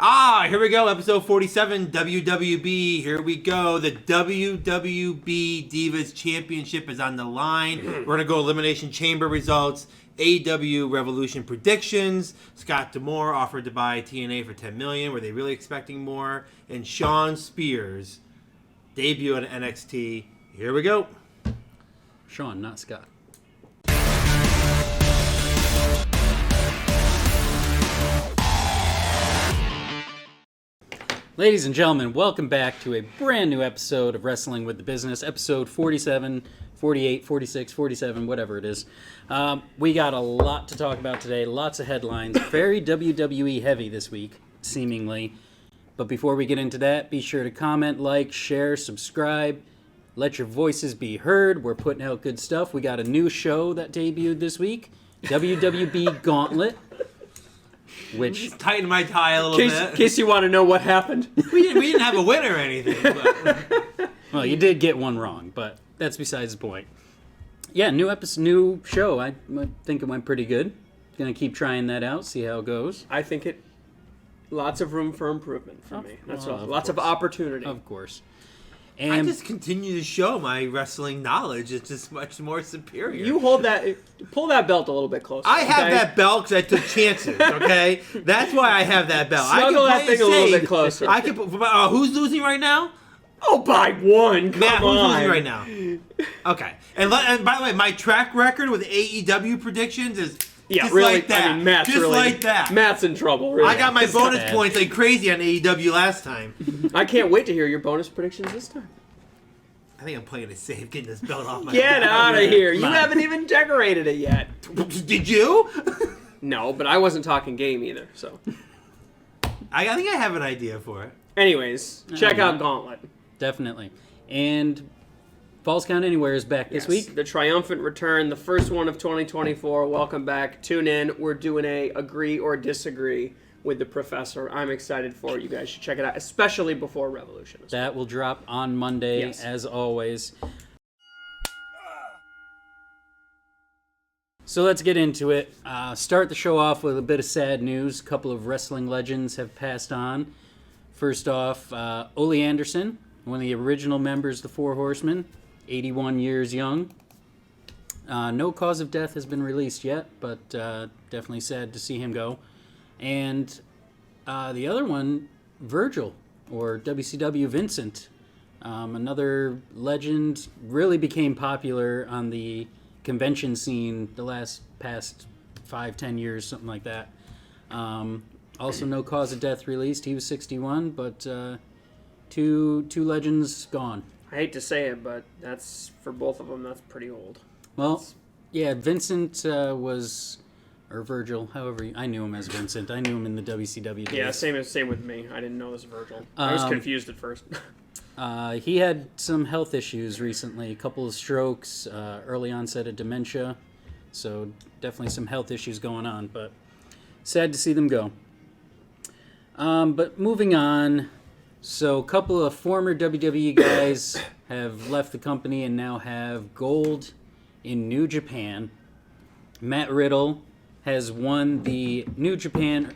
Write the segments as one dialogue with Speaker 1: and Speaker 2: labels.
Speaker 1: Here we go. Episode 47, WWB. Here we go. The WWB Divas Championship is on the line. We're going to go Elimination Chamber results, AEW Revolution predictions. Scott D'Amore offered to buy TNA for $10 million. Were they really expecting more? And Shawn Spears debut at NXT. Here we go.
Speaker 2: Shawn, not Scott. Ladies and gentlemen, welcome back to a brand new episode of Wrestling with the Business, episode 47, 48, 46, 47, whatever it is. We got a lot to talk about today, lots of headlines, very WWE heavy this week, seemingly. But before we get into that, be sure to comment, like, share, subscribe, let your voices be heard. We're putting out good stuff. We got a new show that debuted this week, WWB Gauntlet. Which
Speaker 1: just tighten my tie a little bit.
Speaker 3: In case you want to know what happened.
Speaker 1: We didn't have a winner or anything. But.
Speaker 2: Well, you did get one wrong, but that's besides the point. Yeah, new show. I think it went pretty good. Gonna keep trying that out, see how it goes.
Speaker 3: I think lots of room for improvement for me. That's all. Lots of opportunity.
Speaker 2: Of course.
Speaker 1: And I just continue to show my wrestling knowledge is just much more superior.
Speaker 3: You pull that belt a little bit closer.
Speaker 1: I have that belt because I took chances, okay? That's why I have that belt.
Speaker 3: Snuggle that thing a little bit closer.
Speaker 1: I can. Who's losing right now?
Speaker 3: Oh, by one. Come
Speaker 1: Matt,
Speaker 3: on.
Speaker 1: who's losing right now? Okay. And by the way, my track record with AEW predictions is just
Speaker 3: really,
Speaker 1: like that.
Speaker 3: I mean, Matt's
Speaker 1: just
Speaker 3: really,
Speaker 1: like that.
Speaker 3: Matt's in trouble, really.
Speaker 1: I got my bonus points like crazy on AEW last time.
Speaker 3: I can't wait to hear your bonus predictions this time.
Speaker 1: I think I'm playing it safe, getting this belt off my
Speaker 3: Get out of here. You haven't even decorated it yet.
Speaker 1: Did you?
Speaker 3: No, but I wasn't talking game either, so.
Speaker 1: I think I have an idea for it.
Speaker 3: Anyways, check out Gauntlet.
Speaker 2: Definitely. And Falls Count Anywhere is back this week.
Speaker 3: The triumphant return, the first one of 2024. Welcome back. Tune in. We're doing a agree or disagree with the professor. I'm excited for it. You guys should check it out, especially before Revolution.
Speaker 2: That will drop on Monday, as always. So let's get into it. Start the show off with a bit of sad news. A couple of wrestling legends have passed on. First off, Ole Anderson, one of the original members of the Four Horsemen, 81 years young. No cause of death has been released yet, but definitely sad to see him go. And the other one, Virgil, or WCW Vincent, another legend, really became popular on the convention scene the past 5-10 years, something like that. Also, no cause of death released. He was 61, but two legends gone.
Speaker 3: I hate to say it, but that's for both of them. That's pretty old.
Speaker 2: Well, yeah, Vincent was. Or Virgil, however, I knew him as Vincent. I knew him in the WCW days.
Speaker 3: Yeah, same with me. I didn't know it was Virgil. I was confused at first.
Speaker 2: He had some health issues recently, a couple of strokes, early onset of dementia. So definitely some health issues going on, but sad to see them go. But moving on, so a couple of former WWE guys have left the company and now have gold in New Japan. Matt Riddle has won the New Japan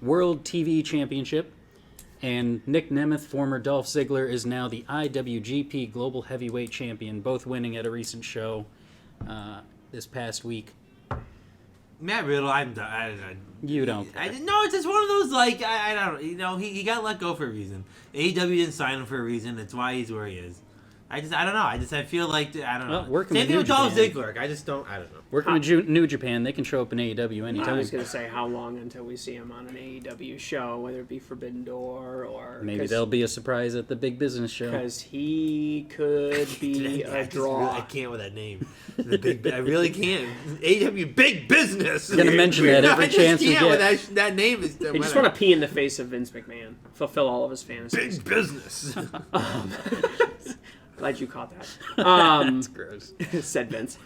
Speaker 2: World TV Championship, and Nick Nemeth, former Dolph Ziggler, is now the IWGP Global Heavyweight Champion, both winning at a recent show this past week.
Speaker 1: Matt Riddle,
Speaker 2: You don't.
Speaker 1: No, it's just one of those, like, I don't, he got let go for a reason. AEW didn't sign him for a reason. That's why he's where he is. I don't know. I feel like, I don't know.
Speaker 2: Well,
Speaker 1: same thing with Dolph Ziggler. I don't know.
Speaker 2: Working with New Japan, they can show up in AEW anytime.
Speaker 3: I was going to say, how long until we see him on an AEW show, whether it be Forbidden Door or...
Speaker 2: Maybe there'll be a surprise at the Big Business show.
Speaker 3: Because he could be a draw.
Speaker 1: I can't with that name. I really can't. AEW Big Business.
Speaker 2: I'm going to mention that every chance we get.
Speaker 1: That name is...
Speaker 3: I just want to pee in the face of Vince McMahon. Fulfill all of his fantasies.
Speaker 1: Big Business.
Speaker 3: Glad you caught that.
Speaker 2: That's gross.
Speaker 3: Said Vince.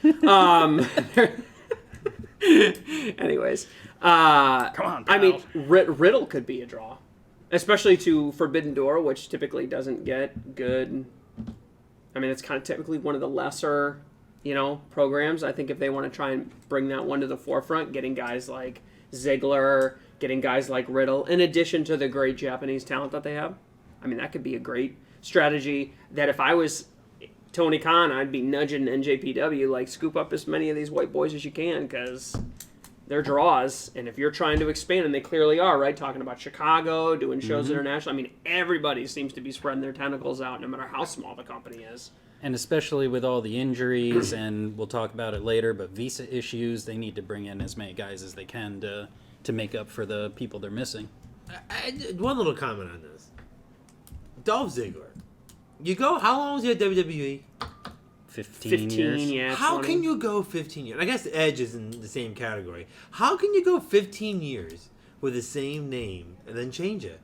Speaker 3: Anyways.
Speaker 2: Come on, pal.
Speaker 3: I mean, Riddle could be a draw. Especially to Forbidden Door, which typically doesn't get good... I mean, it's kind of typically one of the lesser, programs. I think if they want to try and bring that one to the forefront, getting guys like Ziggler, getting guys like Riddle, in addition to the great Japanese talent that they have. I mean, that could be a great strategy that if I was Tony Khan, I'd be nudging NJPW, like, scoop up as many of these white boys as you can, because they're draws, and if you're trying to expand, and they clearly are, right, talking about Chicago, doing shows international, I mean, everybody seems to be spreading their tentacles out, no matter how small the company is.
Speaker 2: And especially with all the injuries, and we'll talk about it later, but visa issues, they need to bring in as many guys as they can to make up for the people they're missing.
Speaker 1: One little comment on this. Dolph Ziggler. You go, how long was he at WWE?
Speaker 2: 15 years.
Speaker 3: Yeah.
Speaker 1: How
Speaker 3: 20.
Speaker 1: can you go 15 years? I guess Edge is in the same category. How can you go 15 years with the same name and then change it?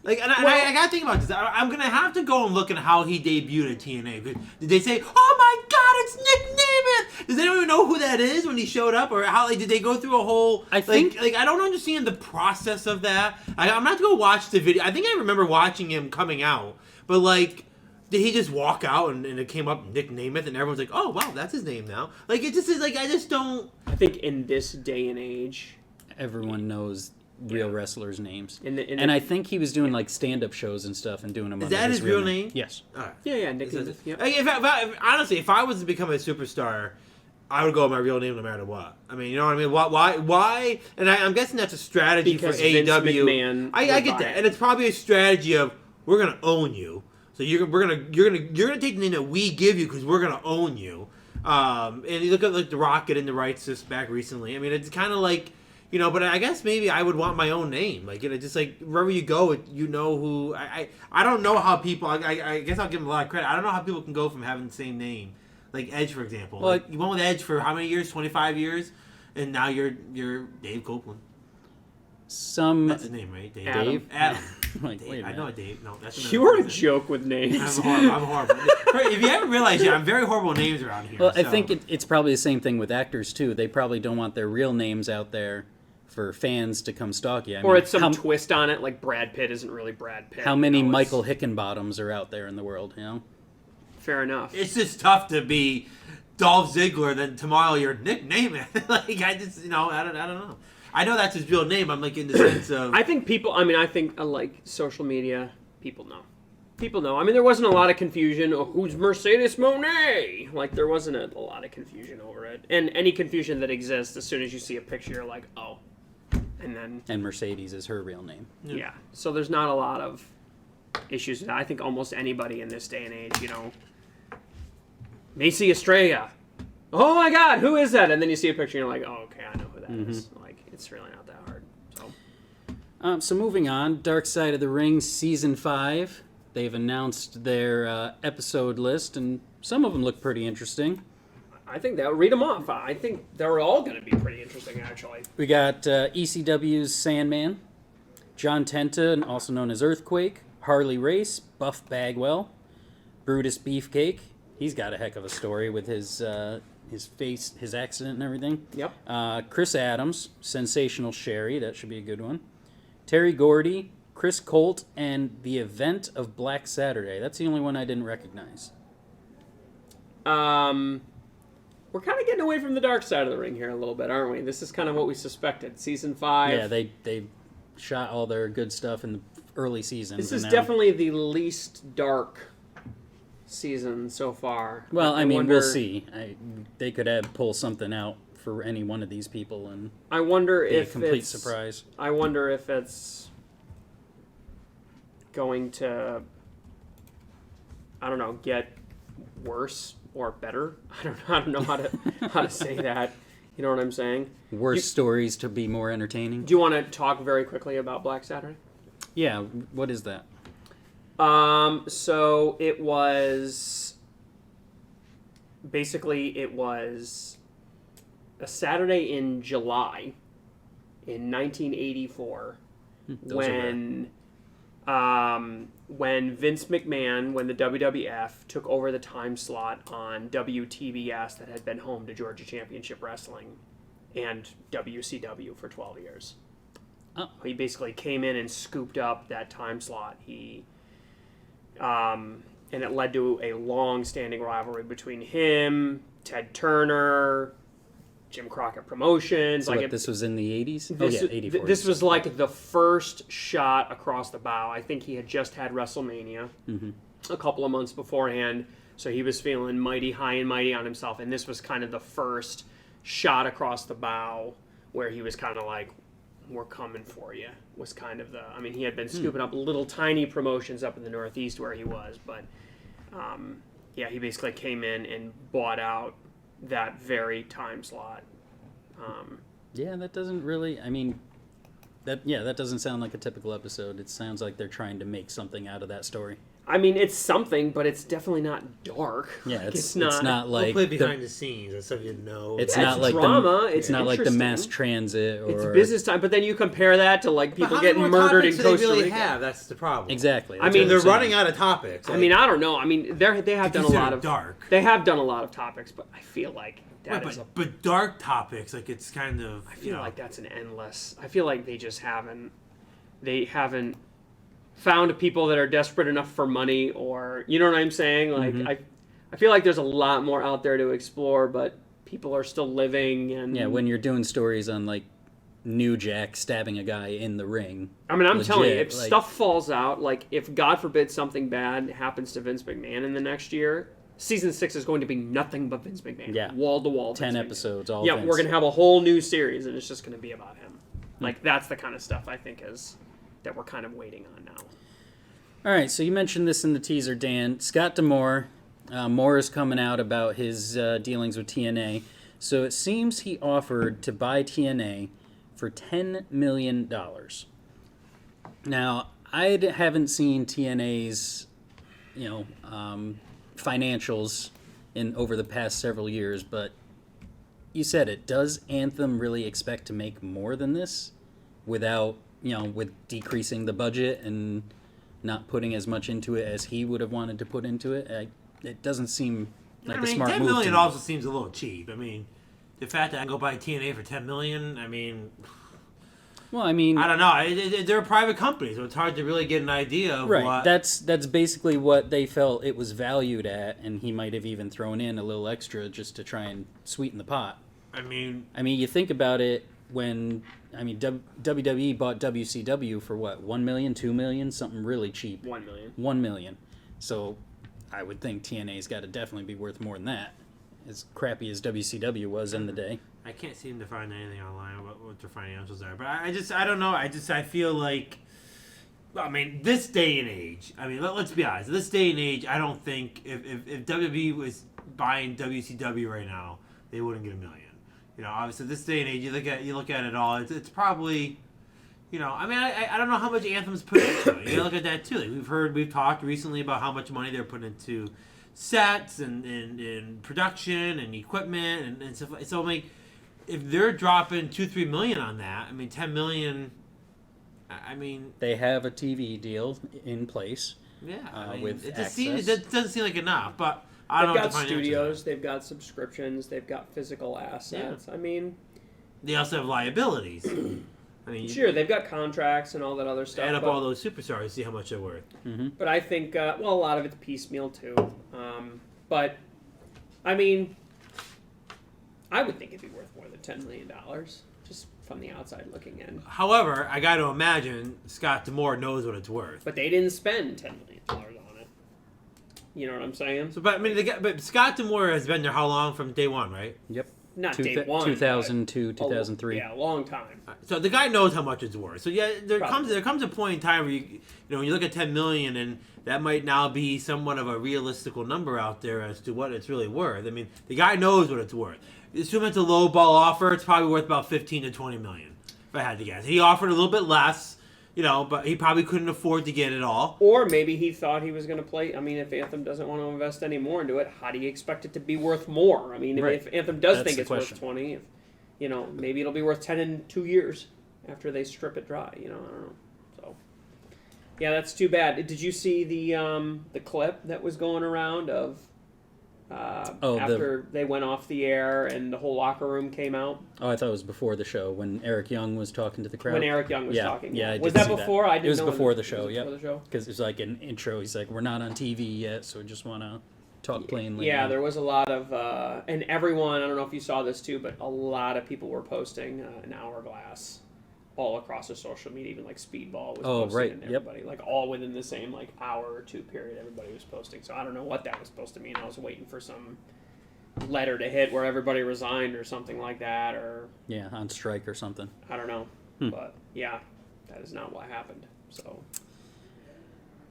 Speaker 1: Like, and I gotta think about this. I'm gonna have to go and look at how he debuted at TNA. Did they say, "Oh my God, it's Nick Nemeth"? Does anyone even know who that is when he showed up, or how? Like, did they go through a whole? I don't understand the process of that. I'm gonna have to go watch the video. I think I remember watching him coming out, but like, did he just walk out and it came up Nick Nemeth and everyone's like, "Oh wow, that's his name now"? Like, it just is like I just don't.
Speaker 3: I think in this day and age,
Speaker 2: everyone knows real wrestlers' names.
Speaker 3: And
Speaker 2: I think he was doing like stand-up shows and stuff and doing them.
Speaker 1: Is that his real name?
Speaker 2: Yes.
Speaker 1: All right.
Speaker 3: Yeah, Nick Nemeth. Yep.
Speaker 1: Like, honestly, if I was to become a superstar, I would go with my real name no matter what. I mean, you know what I mean? Why? And I'm guessing that's a strategy
Speaker 3: Because
Speaker 1: for
Speaker 3: Vince
Speaker 1: AEW.
Speaker 3: McMahon
Speaker 1: I get that, and it's probably a strategy of we're gonna own you. So you're gonna take the name that we give you because we're gonna own you. And you look at like the Rocket and the rights just back recently. I mean, it's kind of like. You know, but I guess maybe I would want my own name. Like, you know, just like wherever you go, you know who. I don't know how people. I guess I'll give them a lot of credit. I don't know how people can go from having the same name, like Edge, for example.
Speaker 2: Well,
Speaker 1: like, you went with Edge for how many years? 25 years, and now you're Dave Copeland. That's his name, right?
Speaker 3: Dave?
Speaker 1: Adam.
Speaker 2: Like,
Speaker 1: Dave.
Speaker 2: wait a
Speaker 1: I know
Speaker 2: minute.
Speaker 1: Dave. No, that's
Speaker 3: You were a joke with names.
Speaker 1: I'm horrible. If you haven't realized yet, I'm very horrible with names around here.
Speaker 2: Well, I
Speaker 1: so.
Speaker 2: think it's probably the same thing with actors too. They probably don't want their real names out there for fans to come stalk you.
Speaker 3: Or it's some twist on it, like Brad Pitt isn't really Brad Pitt.
Speaker 2: How many Michael Hickenbottoms are out there in the world, you know?
Speaker 3: Fair enough.
Speaker 1: It's just tough to be Dolph Ziggler, then tomorrow you're Nick Nemeth. Like, I just, I don't know. I know that's his real name. I'm like in the sense of.
Speaker 3: I think like social media, people know. People know. I mean, there wasn't a lot of confusion. Oh, who's Mercedes Moné? Like, there wasn't a lot of confusion over it. And any confusion that exists, as soon as you see a picture, you're like, oh. And
Speaker 2: Mercedes is her real name.
Speaker 3: Yeah. So there's not a lot of issues with that. I think almost anybody in this day and age, Macy Estrella. Oh my God, who is that? And then you see a picture and you're like, oh, okay, I know who that is. Like, it's really not that hard.
Speaker 2: So moving on, Dark Side of the Ring Season 5. They've announced their episode list, and some of them look pretty interesting.
Speaker 3: I think that read them off. I think they're all going to be pretty interesting, actually.
Speaker 2: We got ECW's Sandman, John Tenta, also known as Earthquake, Harley Race, Buff Bagwell, Brutus Beefcake. He's got a heck of a story with his face, his accident and everything.
Speaker 3: Yep.
Speaker 2: Chris Adams, Sensational Sherry. That should be a good one. Terry Gordy, Chris Colt, and The Event of Black Saturday. That's the only one I didn't recognize.
Speaker 3: We're kind of getting away from the dark side of the ring here a little bit, aren't we? This is kind of what we suspected. Season 5.
Speaker 2: Yeah, they shot all their good stuff in the early seasons.
Speaker 3: This is definitely the least dark season so far.
Speaker 2: Well, I mean, we'll see. They could pull something out for any one of these people, and
Speaker 3: I wonder if
Speaker 2: a complete surprise.
Speaker 3: I wonder if it's going to, I don't know, get worse or better. I don't know how to say that. You know what I'm saying?
Speaker 2: Worse stories to be more entertaining.
Speaker 3: Do you want to talk very quickly about Black Saturday?
Speaker 2: Yeah. What is that?
Speaker 3: So it was a Saturday in July in 1984 when Vince McMahon, when the WWF took over the time slot on WTBS that had been home to Georgia Championship Wrestling and WCW for 12 years.
Speaker 2: Oh.
Speaker 3: He basically came in and scooped up that time slot. And it led to a long-standing rivalry between him, Ted Turner, Jim Crockett Promotions.
Speaker 2: So
Speaker 3: like
Speaker 2: what, this was in the 80s?
Speaker 3: This,
Speaker 2: 84.
Speaker 3: This was like the first shot across the bow. I think he had just had WrestleMania a couple of months beforehand, so he was feeling mighty high and mighty on himself. And this was kind of the first shot across the bow where he was kind of like, "We're coming for you." Was kind of the. I mean, he had been scooping up little tiny promotions up in the Northeast where he was, but yeah, he basically came in and bought out that very time slot.
Speaker 2: Yeah, that doesn't really. I mean, that doesn't sound like a typical episode. It sounds like they're trying to make something out of that story.
Speaker 3: I mean, it's something, but it's definitely not dark.
Speaker 2: Yeah,
Speaker 3: Like,
Speaker 2: it's not
Speaker 1: We'll
Speaker 2: like
Speaker 1: play behind the scenes and stuff you know.
Speaker 2: It's
Speaker 3: Yeah,
Speaker 2: not
Speaker 3: it's
Speaker 2: like
Speaker 3: drama,
Speaker 2: the
Speaker 3: it's
Speaker 2: not like the mass
Speaker 3: interesting.
Speaker 2: transit or
Speaker 3: It's business time, but then you compare that to like
Speaker 1: But
Speaker 3: people
Speaker 1: how
Speaker 3: getting
Speaker 1: many more
Speaker 3: murdered in
Speaker 1: topics do
Speaker 3: Costa
Speaker 1: they really
Speaker 3: Rica.
Speaker 1: have? That's the problem.
Speaker 2: Exactly.
Speaker 3: I
Speaker 2: That's
Speaker 3: mean,
Speaker 2: what
Speaker 1: They're
Speaker 2: I'm saying.
Speaker 1: running out of topics.
Speaker 3: I mean, I don't know. I mean, they have done a
Speaker 1: Because
Speaker 3: lot
Speaker 1: they're
Speaker 3: of
Speaker 1: dark.
Speaker 3: They have done a lot of topics, but I feel like that
Speaker 1: Right,
Speaker 3: is
Speaker 1: but dark topics, like it's kind of.
Speaker 3: I feel like that's an endless. I feel like they just haven't. They haven't found people that are desperate enough for money, or you know what I'm saying. Like I feel like there's a lot more out there to explore, but people are still living. And
Speaker 2: Yeah, when you're doing stories on like New Jack stabbing a guy in the ring.
Speaker 3: I mean, I'm telling you,
Speaker 2: legit,
Speaker 3: if
Speaker 2: like-
Speaker 3: stuff falls out, like if God forbid something bad happens to Vince McMahon in the next year, season 6 is going to be nothing but Vince McMahon.
Speaker 2: Yeah.
Speaker 3: Wall to wall.
Speaker 2: 10
Speaker 3: Vince McMahon.
Speaker 2: episodes, all
Speaker 3: Yeah,
Speaker 2: Vince.
Speaker 3: we're gonna have a whole new series, and it's just gonna be about him. Like that's the kind of stuff I think is that we're kind of waiting on now.
Speaker 2: All right, so you mentioned this in the teaser, Dan. Scott D'Amore, more is coming out about his dealings with TNA. So it seems he offered to buy TNA for $10 million. Now, I haven't seen TNA's, financials in over the past several years, but you said it. Does Anthem really expect to make more than this without, with decreasing the budget and not putting as much into it as he would have wanted to put into it? It doesn't seem like a smart
Speaker 1: $10
Speaker 2: move.
Speaker 1: million
Speaker 2: to me.
Speaker 1: also seems a little cheap. I mean, the fact that I can go buy TNA for $10 million, I mean,
Speaker 2: Well, I mean,
Speaker 1: I don't know. They're a private company, so it's hard to really get an idea of
Speaker 2: right.
Speaker 1: what.
Speaker 2: That's basically what they felt it was valued at, and he might have even thrown in a little extra just to try and sweeten the pot.
Speaker 1: I mean,
Speaker 2: you think about it when WWE bought WCW for what, $1 million, $2 million, something really cheap.
Speaker 3: $1 million.
Speaker 2: $1 million. So I would think TNA's got to definitely be worth more than that. As crappy as WCW was in the day.
Speaker 1: I can't seem to find anything online about what their financials are. But I don't know. I feel like, this day and age, let's be honest. This day and age, I don't think if WWE was buying WCW right now, they wouldn't get $1 million. Obviously, this day and age, you look at it all. It's probably, I don't know how much Anthem's put into it. You look at that too. Like we've talked recently about how much money they're putting into sets and production and equipment and stuff. So if they're dropping $2-3 million on that, $10 million.
Speaker 2: They have a TV deal in place.
Speaker 1: Yeah,
Speaker 2: with
Speaker 1: it doesn't seem like enough, but I don't know.
Speaker 3: They've
Speaker 1: what
Speaker 3: got
Speaker 1: the financials
Speaker 3: studios,
Speaker 1: are.
Speaker 3: they've got subscriptions, they've got physical assets.
Speaker 1: They also have liabilities.
Speaker 3: Sure, they've got contracts and all that other stuff.
Speaker 1: Add up
Speaker 3: but,
Speaker 1: all those superstars, see how much they're worth.
Speaker 3: but I think, a lot of it's piecemeal too. But, I would think it'd be worth more than $10 million, just from the outside looking in.
Speaker 1: However, I got to imagine Scott D'Amore knows what it's worth.
Speaker 3: But they didn't spend $10 million on it. You know what I'm saying?
Speaker 1: So, but Scott D'Amore has been there how long? From day one, right?
Speaker 2: Yep.
Speaker 3: Not day one.
Speaker 2: 2002, 2003.
Speaker 3: Yeah, a long time.
Speaker 1: So the guy knows how much it's worth. So yeah, there
Speaker 3: Probably.
Speaker 1: comes a point in time where when you look at $10 million, and that might now be somewhat of a realistical number out there as to what it's really worth. The guy knows what it's worth. Assume it's a low ball offer, it's probably worth about $15 to $20 million, if I had to guess. He offered a little bit less, but he probably couldn't afford to get it all.
Speaker 3: Or maybe he thought he was going to play. If Anthem doesn't want to invest any more into it, how do you expect it to be worth more?
Speaker 2: Right.
Speaker 3: If Anthem does
Speaker 2: That's
Speaker 3: think
Speaker 2: the
Speaker 3: it's
Speaker 2: question.
Speaker 3: worth 20, maybe it'll be worth 10 in 2 years after they strip it dry. I don't know. So, yeah, that's too bad. Did you see the clip that was going around of after they went off the air and the whole locker room came out?
Speaker 2: Oh, I thought it was before the show when Eric Young was talking to the crowd.
Speaker 3: When Eric Young was talking.
Speaker 2: Yeah, I
Speaker 3: Was
Speaker 2: did
Speaker 3: that
Speaker 2: see
Speaker 3: before? I didn't know.
Speaker 2: It was before the show,
Speaker 3: Was it
Speaker 2: yep.
Speaker 3: before the show?
Speaker 2: Because it was like an intro. He's like, we're not on TV yet, so we just want to talk plainly.
Speaker 3: Yeah, there was a lot of, and everyone, I don't know if you saw this too, but a lot of people were posting an hourglass all across their social media, even like Speedball was posting,
Speaker 2: right.
Speaker 3: and everybody, like all within the same like hour or two period, everybody was posting. So I don't know what that was supposed to mean. I was waiting for some letter to hit where everybody resigned or something like that, or
Speaker 2: Yeah, on strike or something.
Speaker 3: I don't know. But yeah, that is not what happened. So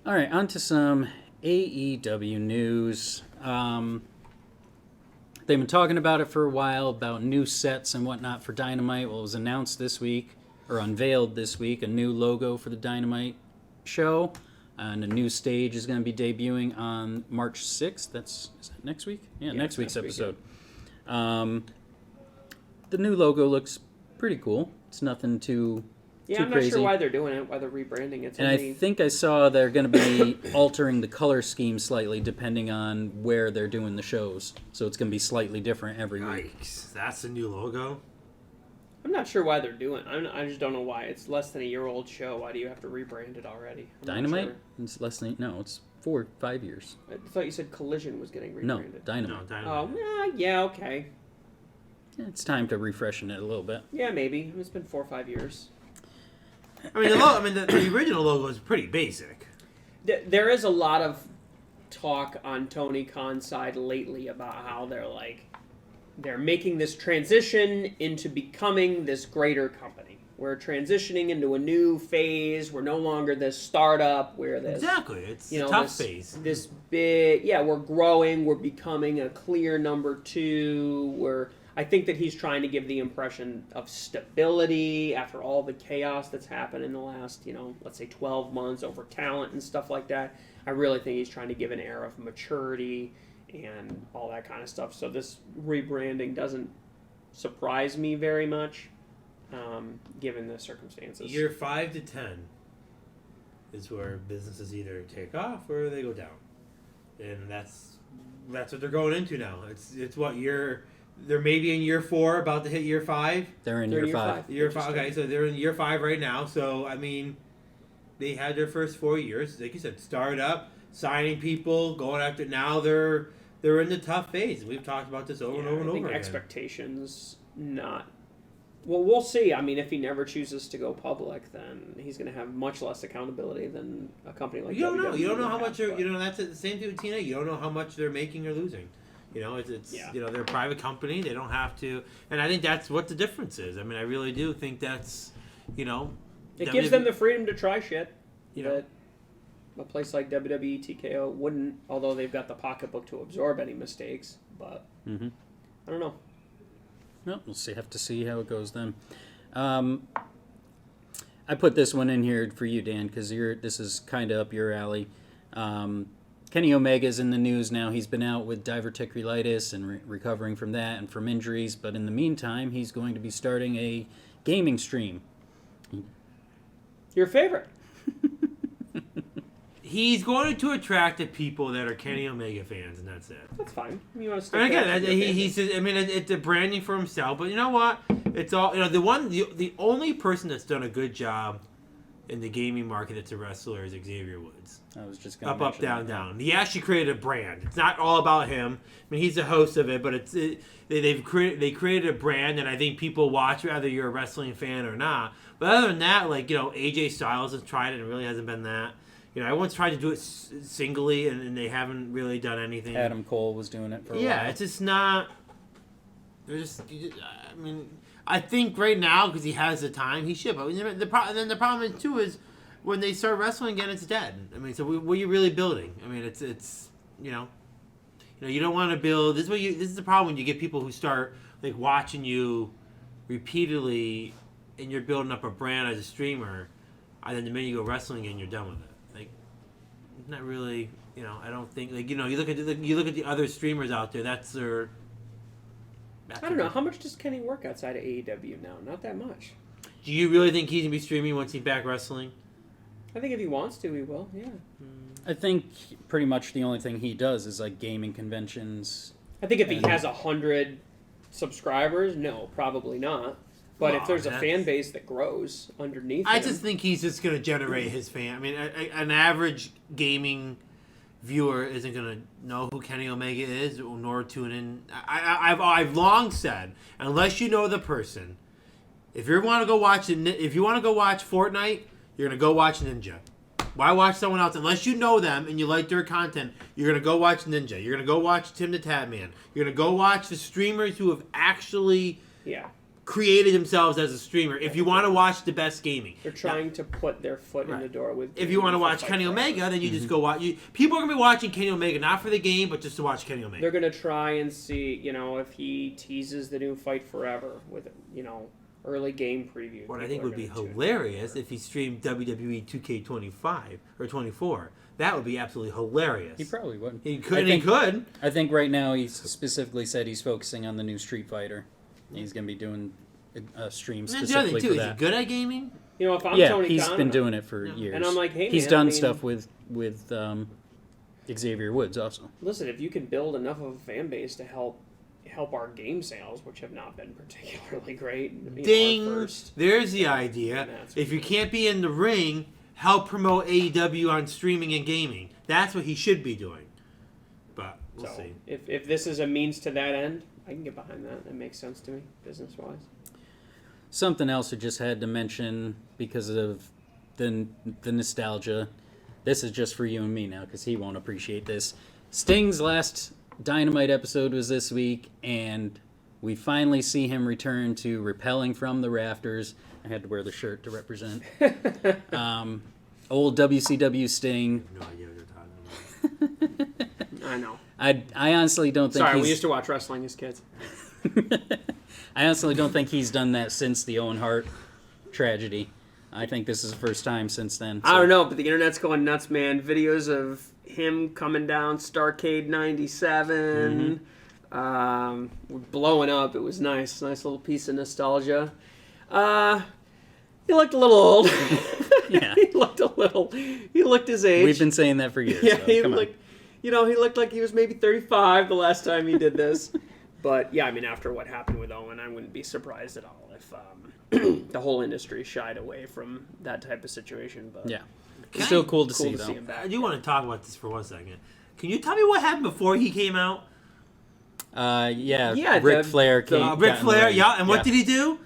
Speaker 2: All right, on to some AEW news. They've been talking about it for a while, about new sets and whatnot for Dynamite. Well, it was announced this week, or unveiled this week, a new logo for the Dynamite show. And a new stage is going to be debuting on March 6th. Is that next week? Yeah, next week's episode. The new logo looks pretty cool. It's nothing too
Speaker 3: I'm
Speaker 2: crazy.
Speaker 3: not sure why they're doing it, why they're rebranding it.
Speaker 2: And I think I saw they're going to be altering the color scheme slightly depending on where they're doing the shows. So it's going to be slightly different every week.
Speaker 1: Yikes. That's the new logo?
Speaker 3: I'm not sure why they're doing it. I just don't know why. It's less than a year-old show. Why do you have to rebrand it already? I'm not
Speaker 2: Dynamite?
Speaker 3: sure.
Speaker 2: It's less than... No, it's 4-5 years.
Speaker 3: I thought you said Collision was getting
Speaker 2: No,
Speaker 3: rebranded.
Speaker 2: Dynamite.
Speaker 3: Oh, yeah, okay.
Speaker 2: It's time to refreshen it a little bit.
Speaker 3: Yeah, maybe. It's been 4 or 5 years.
Speaker 1: I mean, the original logo is pretty basic.
Speaker 3: There is a lot of talk on Tony Khan's side lately about how they're making this transition into becoming this greater company. We're transitioning into a new phase. We're no longer this startup. We're this
Speaker 1: Exactly. It's a tough phase.
Speaker 3: This big, we're growing. We're becoming a clear number two. I think that he's trying to give the impression of stability after all the chaos that's happened in the last, let's say 12 months over talent and stuff like that. I really think he's trying to give an air of maturity and all that kind of stuff. So this rebranding doesn't surprise me very much, given the circumstances.
Speaker 1: Year 5 to 10 is where businesses either take off or they go down, and that's what they're going into now. It's what year. They're maybe in year 4, about to hit year 5.
Speaker 2: They're in year 5.
Speaker 1: Year 5. Okay, so they're in year 5 right now. So I mean, they had their first 4 years, like you said, start up, signing people, going after. Now they're in the tough phase. We've talked about this over and over and
Speaker 3: I think
Speaker 1: over again.
Speaker 3: expectations not. Well, we'll see. I mean, if he never chooses to go public, then he's going to have much less accountability than a company like
Speaker 1: You don't know.
Speaker 3: WWE
Speaker 1: You don't know
Speaker 3: would
Speaker 1: how
Speaker 3: have,
Speaker 1: much.
Speaker 3: but-
Speaker 1: That's the same thing with TNA. You don't know how much they're making or losing. It's they're a private company. They don't have to, and I think that's what the difference is. I mean, I really do think that's,
Speaker 3: It gives them the freedom to try shit
Speaker 1: You
Speaker 3: that a place like WWE TKO wouldn't, although they've got the pocketbook to absorb any mistakes. But I don't know.
Speaker 2: Well, have to see how it goes then. I put this one in here for you, Dan, because this is kind of up your alley. Kenny Omega's in the news now. He's been out with diverticulitis and recovering from that and from injuries. But in the meantime, he's going to be starting a gaming stream.
Speaker 3: Your favorite.
Speaker 1: He's going to attract the people that are Kenny Omega fans, and that's it.
Speaker 3: That's fine. You want to stick
Speaker 1: And again,
Speaker 3: with your
Speaker 1: he says, I mean, it's a branding for himself. But you know what? It's all the only person that's done a good job in the gaming market that's a wrestler is Xavier Woods.
Speaker 2: I was just going
Speaker 1: up, down, down. He actually created a brand. It's not all about him. I mean, he's the host of it, but they created a brand, and I think people watch whether you're a wrestling fan or not. But other than that, AJ Styles has tried it and it really hasn't been that. Everyone's tried to do it singly, and they haven't really done anything.
Speaker 2: Adam Cole was doing it for a while.
Speaker 1: Yeah, it's just not. I mean, I think right now because he has the time, he should. But then the problem is too is when they start wrestling again, it's dead. I mean, so what are you really building? I mean, it's you don't want to build. This is the problem when you get people who start watching you repeatedly, and you're building up a brand as a streamer, and then the minute you go wrestling again, you're done with it. Not really, I don't think you look at the other streamers out there. That's their.
Speaker 3: I don't know. How much does Kenny work outside of AEW now? Not that much.
Speaker 1: Do you really think he's gonna be streaming once he's back wrestling?
Speaker 3: I think if he wants to, he will. Yeah.
Speaker 2: I think pretty much the only thing he does is gaming conventions.
Speaker 3: I think if he has 100 subscribers, no, probably not. But if there's a fan base that grows underneath
Speaker 1: I
Speaker 3: him,
Speaker 1: just think he's just going to generate his fan. I mean, an average gaming viewer isn't gonna know who Kenny Omega is, nor tune in. I've long said, unless you know the person, if you want to go watch Fortnite, you're gonna go watch Ninja. Why watch someone else? Unless you know them and you like their content, you're going to go watch Ninja. You're going to go watch Tim the Tatman. You're going to go watch the streamers who have actually created themselves as a streamer. If you want to watch the best gaming.
Speaker 3: They're trying to put their foot in the door with...
Speaker 1: If you want to watch Kenny Omega, then you just go watch... People are going to be watching Kenny Omega, not for the game, but just to watch Kenny Omega.
Speaker 3: They're going to try and see, if he teases the new Fight Forever with, early game preview.
Speaker 1: What I think would be hilarious if he streamed WWE 2K25 or 24. That would be absolutely hilarious.
Speaker 2: He probably would.
Speaker 1: He could.
Speaker 2: I think right now he specifically said he's focusing on the new Street Fighter. He's going to be doing a stream specifically for that.
Speaker 1: Is he good at gaming?
Speaker 3: If I'm Tony
Speaker 2: he's
Speaker 3: Khan,
Speaker 2: been doing it for years.
Speaker 3: And I'm like, hey,
Speaker 2: he's done stuff with Xavier Woods also.
Speaker 3: Listen, if you can build enough of a fan base to help our game sales, which have not been particularly great.
Speaker 1: Ding! There's the idea. If you can't be in the ring, help promote AEW on streaming and gaming. That's what he should be doing. But we'll see.
Speaker 3: If this is a means to that end, I can get behind that. That makes sense to me, business-wise.
Speaker 2: Something else I just had to mention because of the nostalgia. This is just for you and me now because he won't appreciate this. Sting's last Dynamite episode was this week, and we finally see him return to rappelling from the rafters. I had to wear the shirt to represent. Old WCW Sting.
Speaker 1: I have no idea what you're talking about.
Speaker 3: I know.
Speaker 2: I honestly don't think
Speaker 3: Sorry, we used to watch wrestling as kids.
Speaker 2: I honestly don't think he's done that since the Owen Hart tragedy. I think this is the first time since then. So.
Speaker 3: I don't know, but the internet's going nuts, man. Videos of him coming down Starrcade 97, blowing up. It was nice little piece of nostalgia. He looked a little old.
Speaker 2: Yeah,
Speaker 3: he looked his age.
Speaker 2: We've been saying that for years.
Speaker 3: Yeah,
Speaker 2: so,
Speaker 3: he looked. He looked like he was maybe 35 the last time he did this. But yeah, I mean, after what happened with Owen, I wouldn't be surprised at all if the whole industry shied away from that type of situation. But
Speaker 2: yeah. Still cool to see, though.
Speaker 3: See him back.
Speaker 1: I do want to talk about this for 1 second. Can you tell me what happened before he came out?
Speaker 2: Ric Flair came.
Speaker 1: Ric Flair, and what did he do?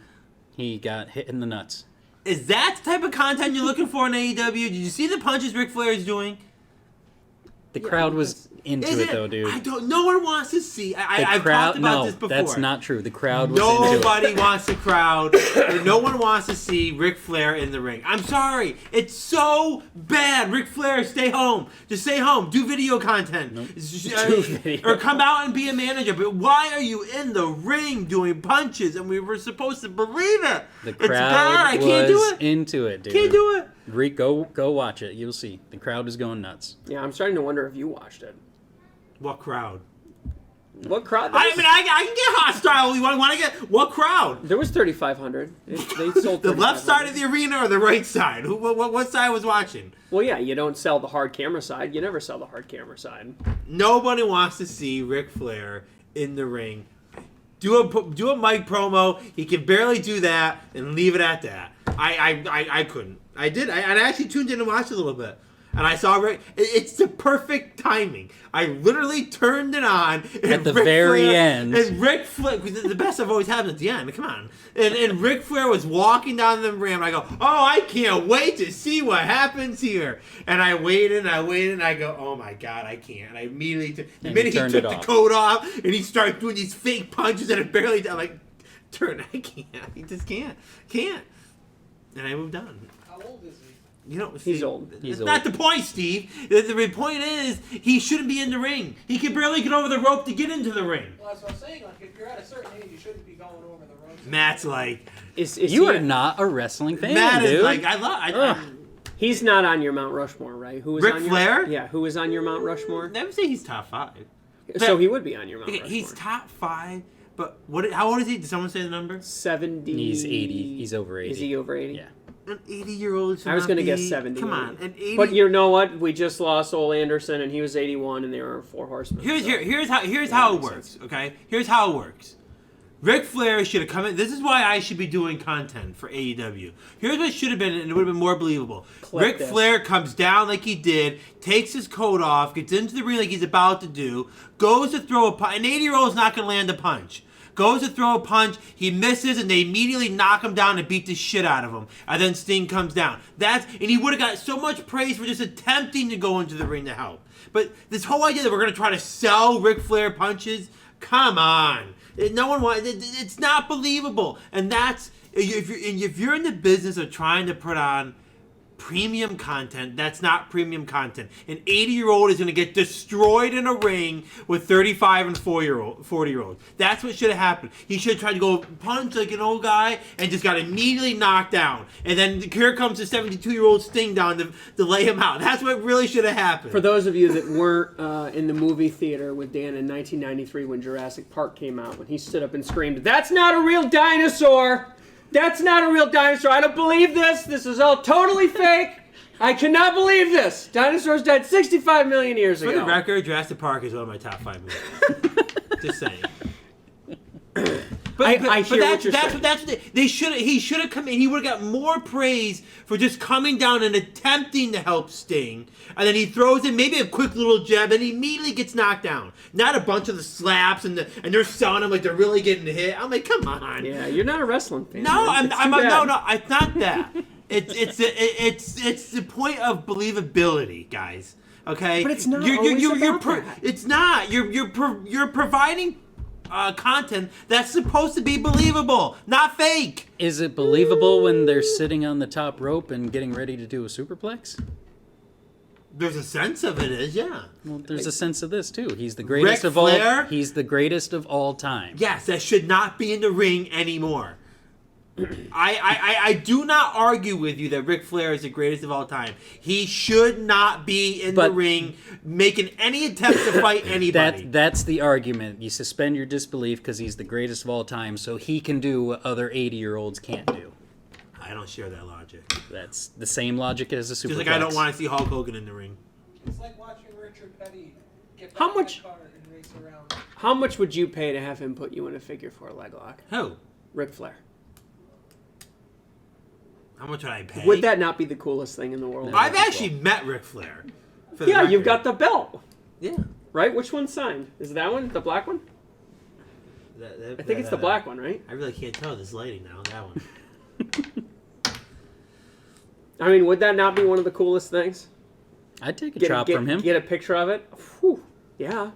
Speaker 2: He got hit in the nuts.
Speaker 1: Is that the type of content you're looking for in AEW? Did you see the punches Ric Flair is doing?
Speaker 2: The crowd was into it, though, dude.
Speaker 1: No one wants to see. I've talked about this before.
Speaker 2: That's not true. The crowd was into it.
Speaker 1: Nobody wants the crowd. No one wants to see Ric Flair in the ring. I'm sorry. It's so bad. Ric Flair, stay home. Just stay home. Do video content.
Speaker 2: Nope.
Speaker 1: Or come out and be a manager. But why are you in the ring doing punches? And we were supposed to believe it.
Speaker 2: The crowd
Speaker 1: it's bad. I can't do it.
Speaker 2: Into it, dude.
Speaker 1: Can't do it.
Speaker 2: Rick, go watch it. You'll see. The crowd is going nuts.
Speaker 3: Yeah, I'm starting to wonder if you watched it.
Speaker 1: What crowd?
Speaker 3: What crowd?
Speaker 1: I mean, I can get hostile. You want to get what crowd?
Speaker 3: There was 3,500. They sold
Speaker 1: the left side of the arena or the right side? What side was watching?
Speaker 3: Well, yeah, you don't sell the hard camera side. You never sell the hard camera side.
Speaker 1: Nobody wants to see Ric Flair in the ring. Do a mic promo. He can barely do that and leave it at that. I couldn't. I did. I actually tuned in and watched a little bit. And I saw Rick. It's the perfect timing. I literally turned it on
Speaker 2: at the very end.
Speaker 1: And Ric Flair, the best I've always had at the end. Come on. And Ric Flair was walking down the ramp. And I go, oh, I can't wait to see what happens here. And I waited, and I go, oh my god, I can't. And I immediately, the minute he took the coat off, and he started doing these fake punches, and it barely, I'm like, I can't. He just can't. And I moved on.
Speaker 4: How old is he?
Speaker 1: He's
Speaker 3: old.
Speaker 1: That's not the point, Steve. The point is, he shouldn't be in the ring. He can barely get over the rope to get into the ring.
Speaker 4: Well, that's what I'm saying. Like, if you're at a certain age, you shouldn't be going over the ropes.
Speaker 1: Matt's like...
Speaker 2: You are not a wrestling fan,
Speaker 1: Matt
Speaker 2: dude.
Speaker 1: is like, I love...
Speaker 3: He's not on your Mount Rushmore, right? Who is
Speaker 1: Ric
Speaker 3: on your,
Speaker 1: Flair?
Speaker 3: Yeah, who is on your Mount Rushmore?
Speaker 1: Never say he's top 5.
Speaker 3: So he would be on your Mount Rushmore.
Speaker 1: He's top 5, but how old is he? Did someone say the number?
Speaker 3: 70.
Speaker 2: He's 80. He's over 80.
Speaker 3: Is he over 80?
Speaker 2: Yeah.
Speaker 1: An 80-year-old.
Speaker 3: I was going to guess 70.
Speaker 1: Come on, an 80.
Speaker 3: But you know what? We just lost Ole Anderson, and he was 81, and they were 4 horsemen.
Speaker 1: Here's how it works. Okay, here's how it works. Ric Flair should have come in. This is why I should be doing content for AEW. Here's what it should have been, and it would have been more believable. Ric Flair comes down like he did, takes his coat off, gets into the ring like he's about to do, goes to throw a punch. An 80-year-old is not going to land a punch. Goes to throw a punch, he misses, and they immediately knock him down and beat the shit out of him. And then Sting comes down. And he would have got so much praise for just attempting to go into the ring to help. But this whole idea that we're going to try to sell Ric Flair punches, come on. No one wants. It's not believable, and that's if you're in the business of trying to put on premium content, that's not premium content. An 80-year-old is going to get destroyed in a ring with 35 and 40-year-olds. That's what should have happened. He should have tried to go punch like an old guy and just got immediately knocked down. And then here comes the 72-year-old Sting down to lay him out. That's what really should have happened.
Speaker 3: For those of you that weren't in the movie theater with Dan in 1993 when Jurassic Park came out, when he stood up and screamed, "That's not a real dinosaur! That's not a real dinosaur. I don't believe this. This is all totally fake. I cannot believe this. Dinosaurs died 65 million years ago."
Speaker 1: For the record, Jurassic Park is one of my top 5 movies. Just saying.
Speaker 3: I hear what you're saying.
Speaker 1: He should have come in. He would have got more praise for just coming down and attempting to help Sting. And then he throws in maybe a quick little jab, and he immediately gets knocked down. Not a bunch of the slaps and they're selling him like they're really getting hit. I'm like, come on.
Speaker 3: Yeah, you're not a wrestling fan.
Speaker 1: No,
Speaker 3: man.
Speaker 1: no, it's not that. It's the point of believability, guys. Okay,
Speaker 3: but it's not always about that.
Speaker 1: It's not. You're providing content that's supposed to be believable, not fake.
Speaker 2: Is it believable when they're sitting on the top rope and getting ready to do a superplex?
Speaker 1: There's a sense of it is, yeah.
Speaker 2: Well, there's a sense of this too. He's the greatest
Speaker 1: Ric
Speaker 2: of all.
Speaker 1: Flair?
Speaker 2: He's the greatest of all time.
Speaker 1: Yes, that should not be in the ring anymore. I do not argue with you that Ric Flair is the greatest of all time. He should not be in the ring making any attempts to fight anybody.
Speaker 2: That's the argument. You suspend your disbelief because he's the greatest of all time, so he can do what other 80-year-olds can't do.
Speaker 1: I don't share that logic.
Speaker 2: That's the same logic as a superplex.
Speaker 1: Just like I don't want to see Hulk Hogan in the ring.
Speaker 4: It's like watching Richard Petty get
Speaker 3: How
Speaker 4: back in
Speaker 3: much-
Speaker 4: the car and race around.
Speaker 3: How much would you pay to have him put you in a figure 4 leg lock?
Speaker 1: Who?
Speaker 3: Ric Flair.
Speaker 1: How much would I pay?
Speaker 3: Would that not be the coolest thing in the world?
Speaker 1: I've actually met Ric Flair. for the
Speaker 3: Yeah, you've
Speaker 1: record.
Speaker 3: got the belt.
Speaker 1: Yeah.
Speaker 3: Right? Which one's signed? Is it that one? The black one? I think it's the black one, right?
Speaker 1: I really can't tell this lighting now. That one.
Speaker 3: I mean, would that not be one of the coolest things?
Speaker 2: I'd take a chop from him.
Speaker 3: Get a picture of it? Whew. Yeah.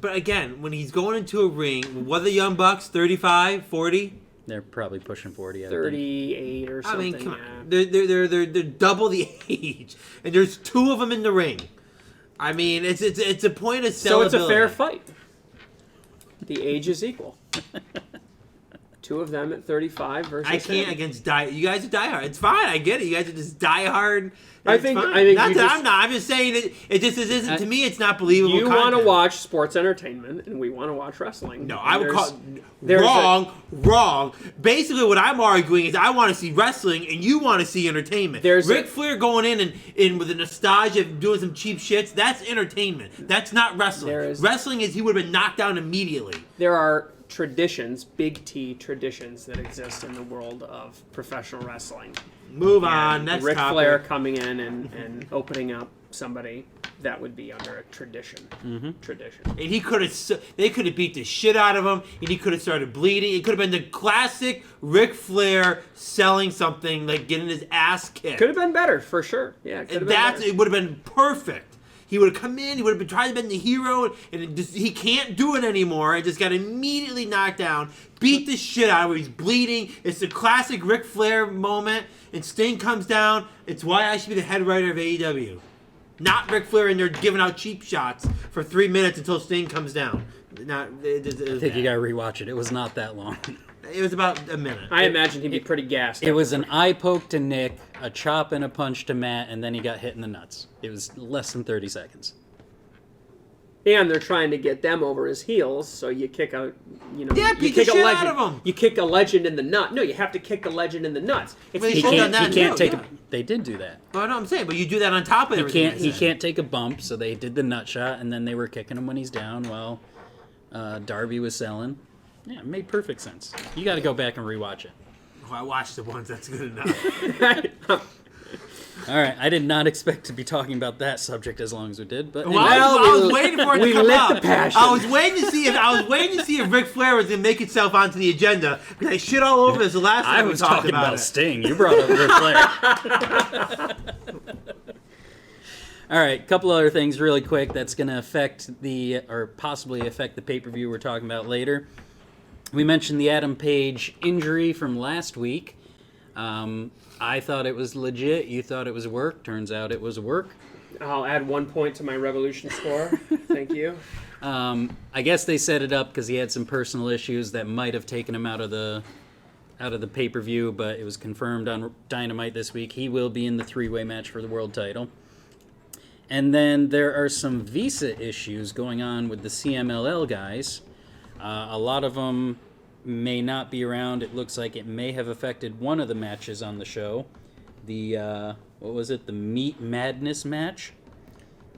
Speaker 1: But again, when he's going into a ring, what are the Young Bucks? 35, 40?
Speaker 2: They're probably pushing 40. I think.
Speaker 3: 38 or
Speaker 1: I
Speaker 3: something.
Speaker 1: mean, come
Speaker 3: yeah.
Speaker 1: on. They're double the age, and there's 2 of them in the ring. I mean, it's a point of sellability.
Speaker 3: So it's a fair fight. The age is equal. 2 of them at 35 versus
Speaker 1: I can't
Speaker 3: him.
Speaker 1: against you guys are diehard. It's fine. I get it. You guys are just diehard.
Speaker 3: I
Speaker 1: It's
Speaker 3: think-
Speaker 1: fine.
Speaker 3: I think
Speaker 1: Not
Speaker 3: you
Speaker 1: that
Speaker 3: just-
Speaker 1: I'm not. I'm just saying it just isn't to me. It's not believable.
Speaker 3: You want to
Speaker 1: content.
Speaker 3: watch sports entertainment, and we want to watch wrestling.
Speaker 1: No,
Speaker 3: And
Speaker 1: I would call
Speaker 3: there's
Speaker 1: wrong. Basically, what I'm arguing is I want to see wrestling, and you want to see entertainment. Ric Flair going in with the nostalgia of doing some cheap shits. That's entertainment. That's not wrestling. Wrestling is he would have been knocked down immediately.
Speaker 3: There are traditions, big T traditions, that exist in the world of professional wrestling.
Speaker 1: Move on. Next
Speaker 3: Ric
Speaker 1: topic.
Speaker 3: Flair coming in and opening up somebody, that would be under a tradition. Tradition.
Speaker 1: And they could have beat the shit out of him, and he could have started bleeding. It could have been the classic Ric Flair selling something, like getting his ass kicked.
Speaker 3: Could have been better, for sure. Yeah, could have been better.
Speaker 1: It would have been perfect. He would have come in, he would have been trying to be the hero, and he can't do it anymore, and just got immediately knocked down, beat the shit out of him, he's bleeding. It's the classic Ric Flair moment, and Sting comes down. It's why I should be the head writer of AEW. Not Ric Flair, and they're giving out cheap shots for 3 minutes until Sting comes down.
Speaker 2: I think you gotta rewatch it. It was not that long.
Speaker 1: It was about a minute.
Speaker 3: I imagine he'd be pretty gassed.
Speaker 2: It was an eye poke to Nick, a chop and a punch to Matt, and then he got hit in the nuts. It was less than 30 seconds.
Speaker 3: And they're trying to get them over his heels, so you kick a, you
Speaker 1: beat
Speaker 3: kick
Speaker 1: the
Speaker 3: a
Speaker 1: shit
Speaker 3: legend.
Speaker 1: out of him.
Speaker 3: You kick a legend in the nut. No, you have to kick a legend in the nuts. It's
Speaker 1: Well,
Speaker 3: the
Speaker 1: he
Speaker 3: only-
Speaker 1: can't-
Speaker 2: He can't take
Speaker 1: yeah.
Speaker 2: They did do that.
Speaker 1: Oh, no, I'm saying, but you do that on top of everything.
Speaker 2: He can't take a bump, so they did the nut shot, and then they were kicking him when he's down while Darby was selling. Yeah, it made perfect sense. You got to go back and rewatch it.
Speaker 1: Oh, I watched it once. That's good enough.
Speaker 2: All right, I did not expect to be talking about that subject as long as we did, but
Speaker 1: Well,
Speaker 2: anyway.
Speaker 1: I was waiting for it to
Speaker 3: we
Speaker 1: come
Speaker 3: lit
Speaker 1: out.
Speaker 3: the passion.
Speaker 1: I was waiting to see if Ric Flair was gonna make itself onto the agenda because I shit all over this the last time
Speaker 2: I
Speaker 1: we
Speaker 2: was
Speaker 1: talked
Speaker 2: talking about
Speaker 1: it.
Speaker 2: Sting. You brought up Ric Flair. All right, a couple other things really quick that's going to affect possibly affect the pay-per-view we're talking about later. We mentioned the Adam Page injury from last week. I thought it was legit. You thought it was work. Turns out it was work.
Speaker 3: I'll add 1 point to my Revolution score. Thank you.
Speaker 2: I guess they set it up because he had some personal issues that might have taken him out of the pay-per-view, but it was confirmed on Dynamite this week. He will be in the three-way match for the world title. And then there are some visa issues going on with the CMLL guys. A lot of them may not be around. It looks like it may have affected one of the matches on the show. The, what was it? The Meat Madness match?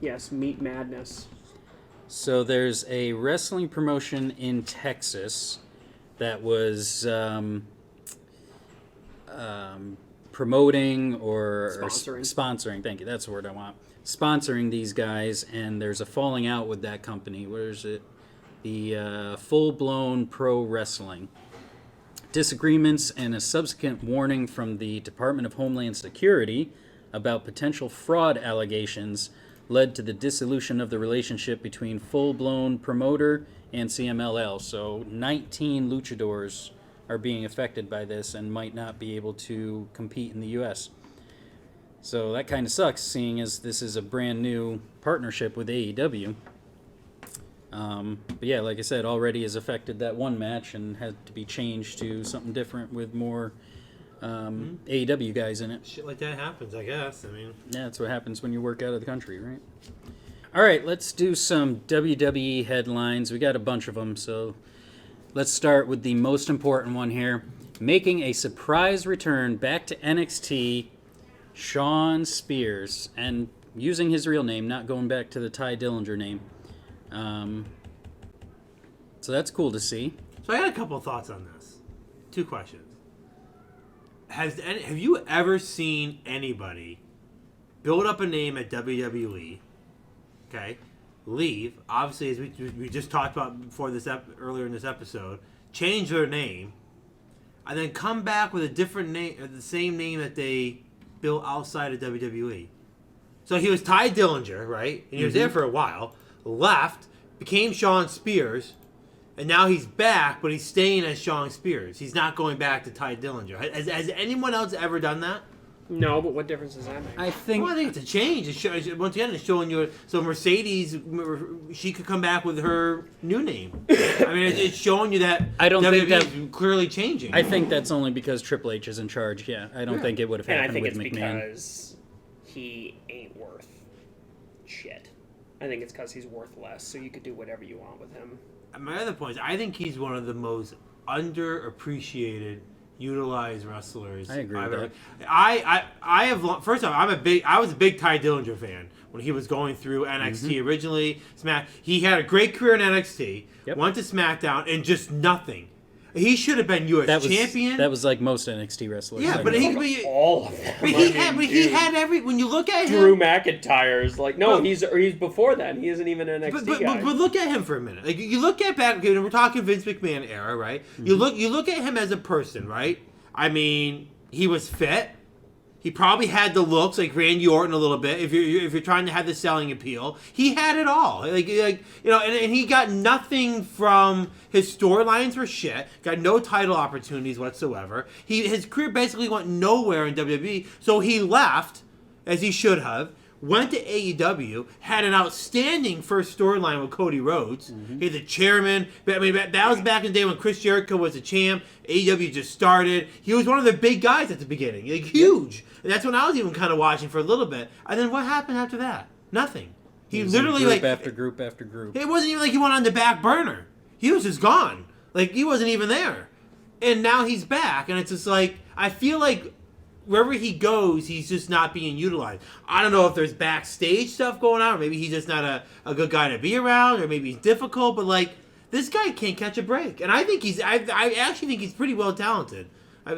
Speaker 3: Yes, Meat Madness.
Speaker 2: So there's a wrestling promotion in Texas that was promoting or sponsoring. Thank you. That's the word I want. Sponsoring these guys, and there's a falling out with that company. Where is it? The Full Blown Pro Wrestling. Disagreements and a subsequent warning from the Department of Homeland Security about potential fraud allegations led to the dissolution of the relationship between Full Blown Promoter and CMLL. So 19 luchadors are being affected by this and might not be able to compete in the U.S. So that kind of sucks, seeing as this is a brand new partnership with AEW. But yeah, like I said, already has affected that one match and had to be changed to something different with more AEW guys in it.
Speaker 1: Shit like that happens, I guess. I mean,
Speaker 2: Yeah, that's what happens when you work out of the country, right? All right, let's do some WWE headlines. We got a bunch of them, so let's start with the most important one here. Making a surprise return back to NXT, Shawn Spears, and using his real name, not going back to the Ty Dillinger name. So that's cool to see.
Speaker 1: so I got a couple of thoughts on this. 2 questions. Have you ever seen anybody build up a name at WWE? Okay, leave. Obviously, as we just talked about before this earlier in this episode, change their name, and then come back with a different name, or the same name that they built outside of WWE. So he was Ty Dillinger, right? And he was there for a while. Left, became Shawn Spears, and now he's back, but he's staying as Shawn Spears. He's not going back to Ty Dillinger. Has anyone else ever done that?
Speaker 3: No, but what difference does that make?
Speaker 2: I think
Speaker 1: Well, I think it's a change. Once again, it's showing you. So Mercedes, she could come back with her new name. I mean, it's showing you that
Speaker 2: I don't think
Speaker 1: WWE
Speaker 2: that-
Speaker 1: is clearly changing.
Speaker 2: I think that's only because Triple H is in charge. Yeah, I don't think it would have
Speaker 3: And I
Speaker 2: happened
Speaker 3: think
Speaker 2: with
Speaker 3: it's
Speaker 2: McMahon.
Speaker 3: because he ain't worth shit. I think it's because he's worth less, so you could do whatever you want with him.
Speaker 1: My other point is, I think he's one of the most underappreciated, utilized wrestlers.
Speaker 2: I agree with that.
Speaker 1: I have. First off, I was a big Ty Dillinger fan when he was going through NXT originally. He had a great career in NXT.
Speaker 2: Yep.
Speaker 1: Went to SmackDown and just nothing. He should have been U.S. champion.
Speaker 2: That was like most NXT wrestlers.
Speaker 1: Yeah,
Speaker 2: Like,
Speaker 1: but he.
Speaker 3: All of them.
Speaker 1: But he had every. When you look at
Speaker 3: Drew
Speaker 1: him,
Speaker 3: McIntyre's like, no,
Speaker 1: But-
Speaker 3: he's before that. He isn't even an NXT guy.
Speaker 1: but look at him for a minute. Like you look at back. Okay, we're talking Vince McMahon era, right? You look at him as a person, right? I mean, he was fit. He probably had the looks like Randy Orton a little bit. If you're trying to have the selling appeal, he had it all. Like you know, and he got nothing from his storylines were shit. Got no title opportunities whatsoever. His career basically went nowhere in WWE. So he left, as he should have. Went to AEW, had an outstanding first storyline with Cody Rhodes. He's the chairman. I mean, that was back in the day when Chris Jericho was the champ. AEW just started. He was one of the big guys at the beginning, like huge. And that's when I was even kind of watching for a little bit. And then what happened after that? Nothing. He
Speaker 2: was in
Speaker 1: literally
Speaker 2: group
Speaker 1: like
Speaker 2: after group after group.
Speaker 1: it wasn't even like he went on the back burner. He was just gone. Like he wasn't even there. And now he's back, and it's just like I feel like wherever he goes, he's just not being utilized. I don't know if there's backstage stuff going on, or maybe he's just not a good guy to be around, or maybe he's difficult, but like This guy can't catch a break, and I think I actually think he's pretty well talented.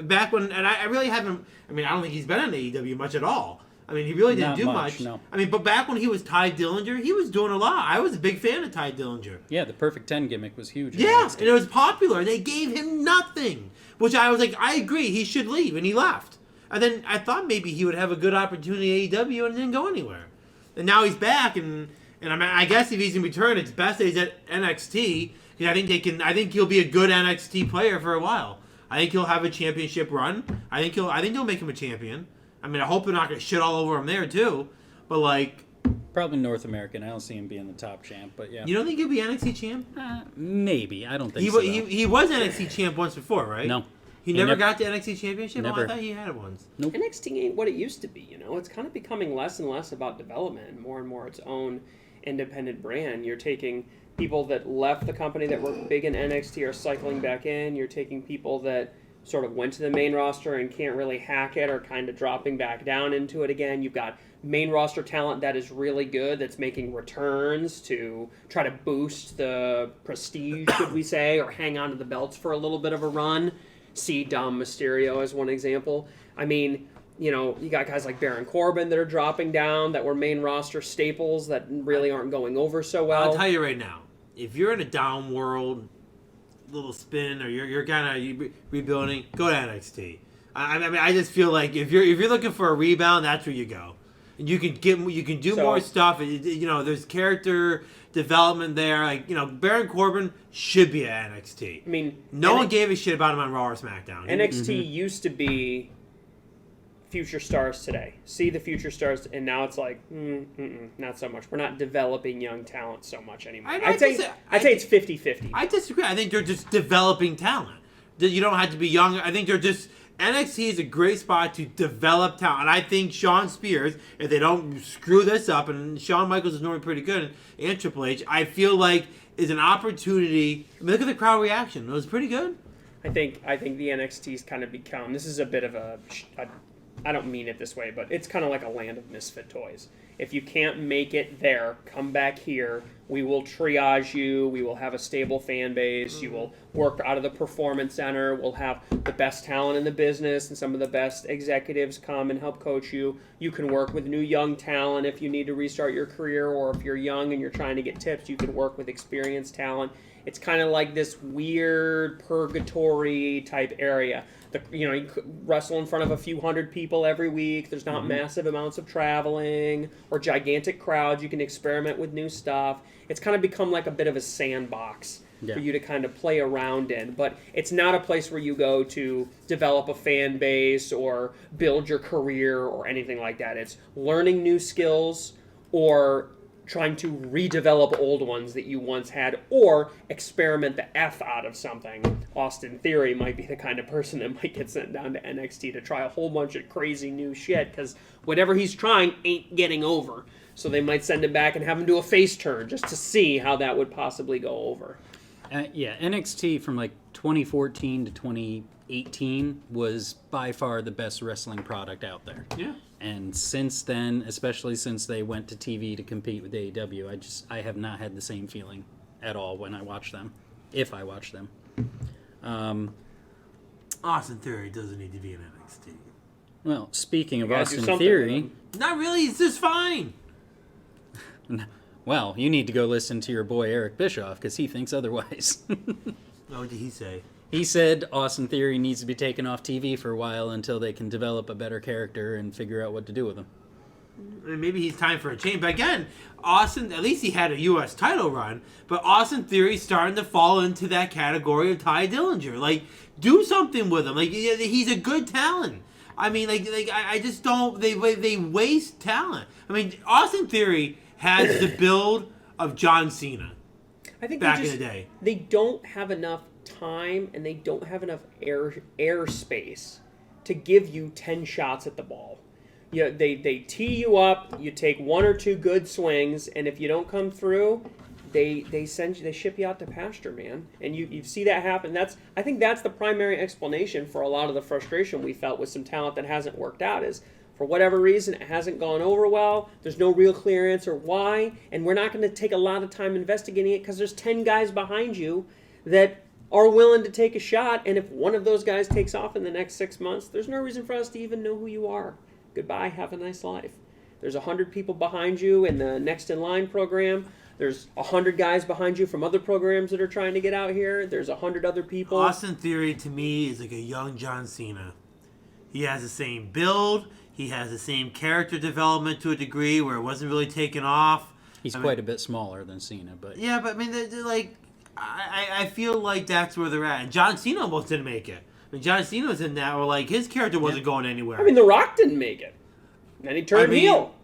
Speaker 1: Back when, and I really haven't. I mean, I don't think he's been on AEW much at all. I mean, he really didn't
Speaker 2: Not
Speaker 1: do
Speaker 2: much,
Speaker 1: much.
Speaker 2: no.
Speaker 1: I mean, but back when he was Ty Dillinger, he was doing a lot. I was a big fan of Ty Dillinger.
Speaker 2: Yeah, the Perfect 10 gimmick was huge.
Speaker 1: Yeah, and it was popular. They gave him nothing, which I was like, I agree, he should leave, and he left. And then I thought maybe he would have a good opportunity at AEW and didn't go anywhere. And now he's back, and I mean, I guess if he's in return, it's best that he's at NXT. Because I think he'll be a good NXT player for a while. I think he'll have a championship run. I think they'll make him a champion. I mean, I hope they're not gonna shit all over him there too. But like,
Speaker 2: Probably North American. I don't see him being the top champ, but yeah.
Speaker 1: you don't think he'll be NXT champ?
Speaker 2: Maybe. I don't think
Speaker 1: He
Speaker 2: so.
Speaker 1: he was NXT champ once before, right?
Speaker 2: No.
Speaker 1: He never got the NXT championship. Oh,
Speaker 2: Never.
Speaker 1: I thought he had it once.
Speaker 2: Nope.
Speaker 3: NXT ain't what it used to be, you know? It's kind of becoming less and less about development and more its own independent brand. You're taking people that left the company that were big in NXT are cycling back in. You're taking people that sort of went to the main roster and can't really hack it or kind of dropping back down into it again. You've got main roster talent that is really good that's making returns to try to boost the prestige, should we say, or hang on to the belts for a little bit of a run. See Dom Mysterio as one example. I mean, you know, you got guys like Baron Corbin that are dropping down that were main roster staples that really aren't going over so well.
Speaker 1: I'll tell you right now, if you're in a down world, little spin, or you're kind of rebuilding, go to NXT. I mean, I just feel like if you're looking for a rebound, that's where you go. And you can do more stuff. You know, there's character development there. Like, you know, Baron Corbin should be at NXT.
Speaker 3: I mean,
Speaker 1: no one gave a shit about him on Raw or SmackDown.
Speaker 3: NXT used to be future stars today. See the future stars, and now it's like, not so much. We're not developing young talent so much anymore. I'd say it's 50-50.
Speaker 1: I disagree. I think they're just developing talent. You don't have to be young. I think they're just... NXT is a great spot to develop talent. And I think Shawn Spears, if they don't screw this up, and Shawn Michaels is normally pretty good, and Triple H, I feel like is an opportunity. I mean, look at the crowd reaction. It was pretty good.
Speaker 3: I think the NXT's kind of become... This is a bit of a I don't mean it this way, but it's kind of like a land of misfit toys. If you can't make it there, come back here. We will triage you. We will have a stable fan base. You will work out of the performance center. We'll have the best talent in the business and some of the best executives come and help coach you. You can work with new young talent if you need to restart your career, or if you're young and you're trying to get tips, you can work with experienced talent. It's kind of like this weird purgatory type area. You wrestle in front of a few hundred people every week. There's not massive amounts of traveling or gigantic crowds. You can experiment with new stuff. It's kind of become like a bit of a sandbox for you to kind of play around in. But it's not a place where you go to develop a fan base or build your career or anything like that. It's learning new skills or trying to redevelop old ones that you once had, or experiment the F out of something. Austin Theory might be the kind of person that might get sent down to NXT to try a whole bunch of crazy new shit, because whatever he's trying ain't getting over. So they might send him back and have him do a face turn just to see how that would possibly go over.
Speaker 2: NXT from like 2014 to 2018 was by far the best wrestling product out there.
Speaker 1: Yeah.
Speaker 2: And since then, especially since they went to TV to compete with AEW, I have not had the same feeling at all when I watch them, if I watch them.
Speaker 1: Austin Theory doesn't need to be in NXT.
Speaker 2: Well, speaking of
Speaker 3: gotta do
Speaker 2: Austin
Speaker 3: something
Speaker 2: Theory,
Speaker 3: with
Speaker 1: Not really. It's just fine.
Speaker 2: well, you need to go listen to your boy Eric Bischoff, because he thinks otherwise.
Speaker 1: What did he say?
Speaker 2: He said Austin Theory needs to be taken off TV for a while until they can develop a better character and figure out what to do with him.
Speaker 1: Maybe he's time for a change. But again, Austin, at least he had a U.S. title run. But Austin Theory's starting to fall into that category of Ty Dillinger. Like, do something with him. Like, he's a good talent. I mean, I just don't. They waste talent. I mean, Austin Theory has the build of John Cena.
Speaker 3: I think
Speaker 1: back in the day,
Speaker 3: they don't have enough time and they don't have enough air space to give you 10 shots at the ball. You know, they tee you up, you take one or two good swings, and if you don't come through, they ship you out to pasture, man. And you see that happen. I think that's the primary explanation for a lot of the frustration we felt with some talent that hasn't worked out, is For whatever reason, it hasn't gone over well. There's no real clear answer why, and we're not going to take a lot of time investigating it because there's 10 guys behind you that are willing to take a shot, and if one of those guys takes off in the next 6 months, there's no reason for us to even know who you are. Goodbye, have a nice life. There's 100 people behind you in the Next in Line program. There's 100 guys behind you from other programs that are trying to get out here. There's 100 other people.
Speaker 1: Austin Theory, to me, is like a young John Cena. He has the same build. He has the same character development to a degree where it wasn't really taken off.
Speaker 2: He's quite a bit smaller than Cena, but
Speaker 1: Yeah, but I mean, they're like, I feel like that's where they're at. And John Cena almost didn't make it. I mean, John Cena was in that where, like, his character wasn't going anywhere.
Speaker 3: I mean, The Rock didn't make it. Then he turned heel.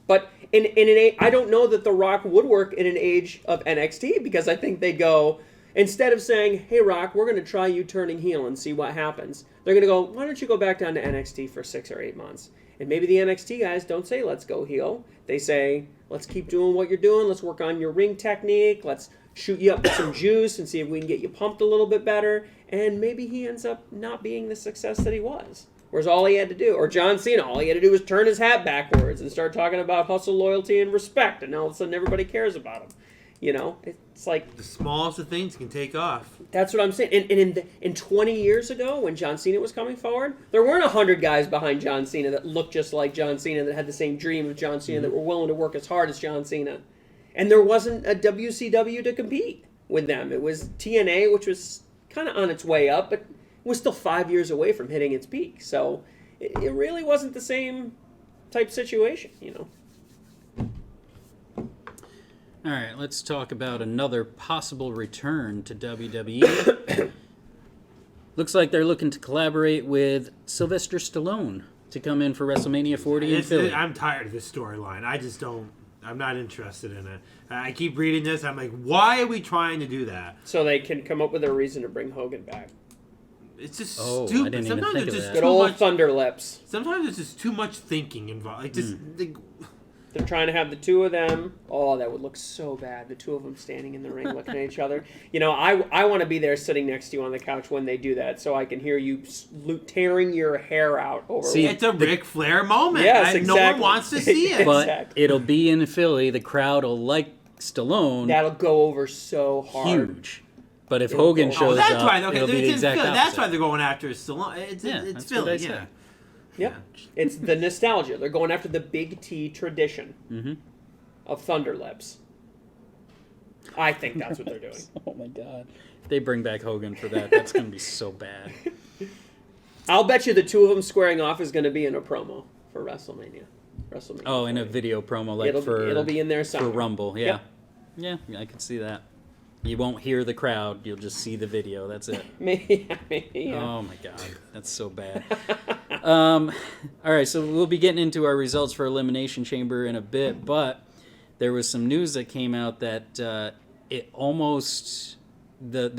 Speaker 3: But I don't know that The Rock would work in an age of NXT because I think they go, instead of saying, hey, Rock, we're going to try you turning heel and see what happens, they're going to go, why don't you go back down to NXT for 6 or 8 months? And maybe the NXT guys don't say, let's go heel. They say, let's keep doing what you're doing. Let's work on your ring technique. Let's shoot you up with some juice and see if we can get you pumped a little bit better. And maybe he ends up not being the success that he was. Whereas all he had to do, or John Cena, all he had to do was turn his hat backwards and start talking about hustle, loyalty, and respect. And all of a sudden everybody cares about him. You know, it's like...
Speaker 1: The smallest of things can take off.
Speaker 3: That's what I'm saying. And in 20 years ago, when John Cena was coming forward, there weren't 100 guys behind John Cena that looked just like John Cena, that had the same dream of John Cena, that were willing to work as hard as John Cena. And there wasn't a WCW to compete with them. It was TNA, which was kind of on its way up, but was still 5 years away from hitting its peak. So it really wasn't the same type situation, you know.
Speaker 2: all right, let's talk about another possible return to WWE. Looks like they're looking to collaborate with Sylvester Stallone to come in for WrestleMania 40 in Philly.
Speaker 1: I'm tired of this storyline. I'm not interested in it. I keep reading this. I'm like, why are we trying to do that?
Speaker 3: So they can come up with a reason to bring Hogan back.
Speaker 1: It's just
Speaker 2: I
Speaker 1: stupid.
Speaker 2: didn't even
Speaker 1: Sometimes
Speaker 2: think
Speaker 1: it's
Speaker 2: of
Speaker 1: just
Speaker 2: that.
Speaker 3: Good
Speaker 1: too
Speaker 3: old
Speaker 1: much.
Speaker 3: Thunder Lips.
Speaker 1: Sometimes it's just too much thinking involved. Like just,
Speaker 3: They're trying to have the two of them. Oh, that would look so bad. The two of them standing in the ring looking at each other. You know, I want to be there sitting next to you on the couch when they do that so I can hear you tearing your hair out over
Speaker 2: See,
Speaker 1: it's a Ric Flair moment.
Speaker 3: Yes,
Speaker 1: No one
Speaker 3: exactly.
Speaker 1: wants to see it.
Speaker 2: But
Speaker 3: Exactly.
Speaker 2: it'll be in Philly. The crowd will like Stallone.
Speaker 3: That'll go over so hard.
Speaker 2: Huge. But if
Speaker 3: It'll
Speaker 2: Hogan
Speaker 3: go-
Speaker 2: shows
Speaker 1: that's
Speaker 2: up,
Speaker 1: right. Okay,
Speaker 2: it'll be
Speaker 1: it's
Speaker 2: the
Speaker 1: in
Speaker 2: exact
Speaker 1: Philly.
Speaker 2: opposite.
Speaker 1: That's why they're going after Stallone. It's
Speaker 2: Yeah,
Speaker 1: it's
Speaker 2: that's what I
Speaker 1: Philly.
Speaker 2: said.
Speaker 1: Yeah.
Speaker 3: Yep. It's the nostalgia. They're going after the Big T tradition of Thunder Lips. I think that's what they're doing.
Speaker 2: Oh my God. If they bring back Hogan for that, that's going to be so bad.
Speaker 3: I'll bet you the two of them squaring off is going to be in a promo for WrestleMania.
Speaker 2: Oh, in a video promo like
Speaker 3: it'll be in there
Speaker 2: for
Speaker 3: somewhere.
Speaker 2: Rumble. Yeah. Yeah, I can see that. You won't hear the crowd. You'll just see the video. That's it.
Speaker 3: Maybe. Yeah.
Speaker 2: Oh my God, that's so bad. All right, so we'll be getting into our results for Elimination Chamber in a bit, but there was some news that came out that the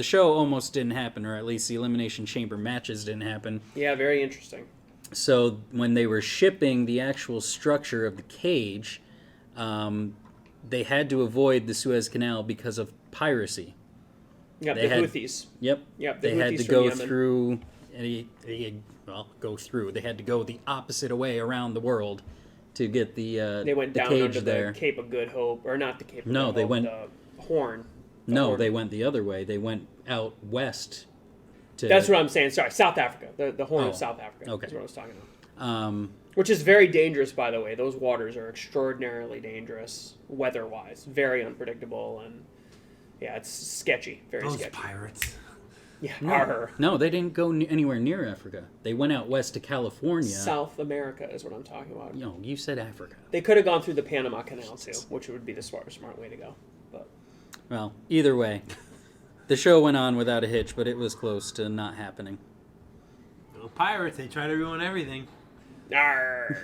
Speaker 2: show almost didn't happen, or at least the Elimination Chamber matches didn't happen.
Speaker 3: Yeah, very interesting.
Speaker 2: So when they were shipping the actual structure of the cage, they had to avoid the Suez Canal because of piracy.
Speaker 3: Yep,
Speaker 2: They
Speaker 3: the
Speaker 2: had-
Speaker 3: Houthis.
Speaker 2: Yep.
Speaker 3: Yep, the
Speaker 2: They had
Speaker 3: Houthis
Speaker 2: to
Speaker 3: from
Speaker 2: go
Speaker 3: Yemen.
Speaker 2: through. Go through. They had to go the opposite way around the world to get the
Speaker 3: They went
Speaker 2: the
Speaker 3: down
Speaker 2: cage
Speaker 3: under
Speaker 2: there.
Speaker 3: the Cape of Good Hope, or not the Cape of
Speaker 2: No,
Speaker 3: Good
Speaker 2: they
Speaker 3: Hope,
Speaker 2: went-
Speaker 3: the Horn. The
Speaker 2: No,
Speaker 3: Horn.
Speaker 2: they went the other way. They went out west. To,
Speaker 3: That's what I'm saying. Sorry, South Africa. The Horn
Speaker 2: Oh,
Speaker 3: of South Africa
Speaker 2: okay.
Speaker 3: is what I was talking about.
Speaker 2: Which
Speaker 3: Which is very dangerous, by the way. Those waters are extraordinarily dangerous, weather-wise. Very unpredictable, and yeah, it's sketchy. Very
Speaker 1: Those
Speaker 3: sketchy.
Speaker 1: pirates.
Speaker 3: Yeah,
Speaker 2: no, they didn't go anywhere near Africa. They went out west to California.
Speaker 3: South America is what I'm talking about.
Speaker 2: No, you said Africa.
Speaker 3: They could have gone through the Panama Canal too, which would be the smart way to go. But
Speaker 2: Well, either way, the show went on without a hitch, but it was close to not happening.
Speaker 1: Little pirates, they try to ruin everything.
Speaker 3: Arrgh.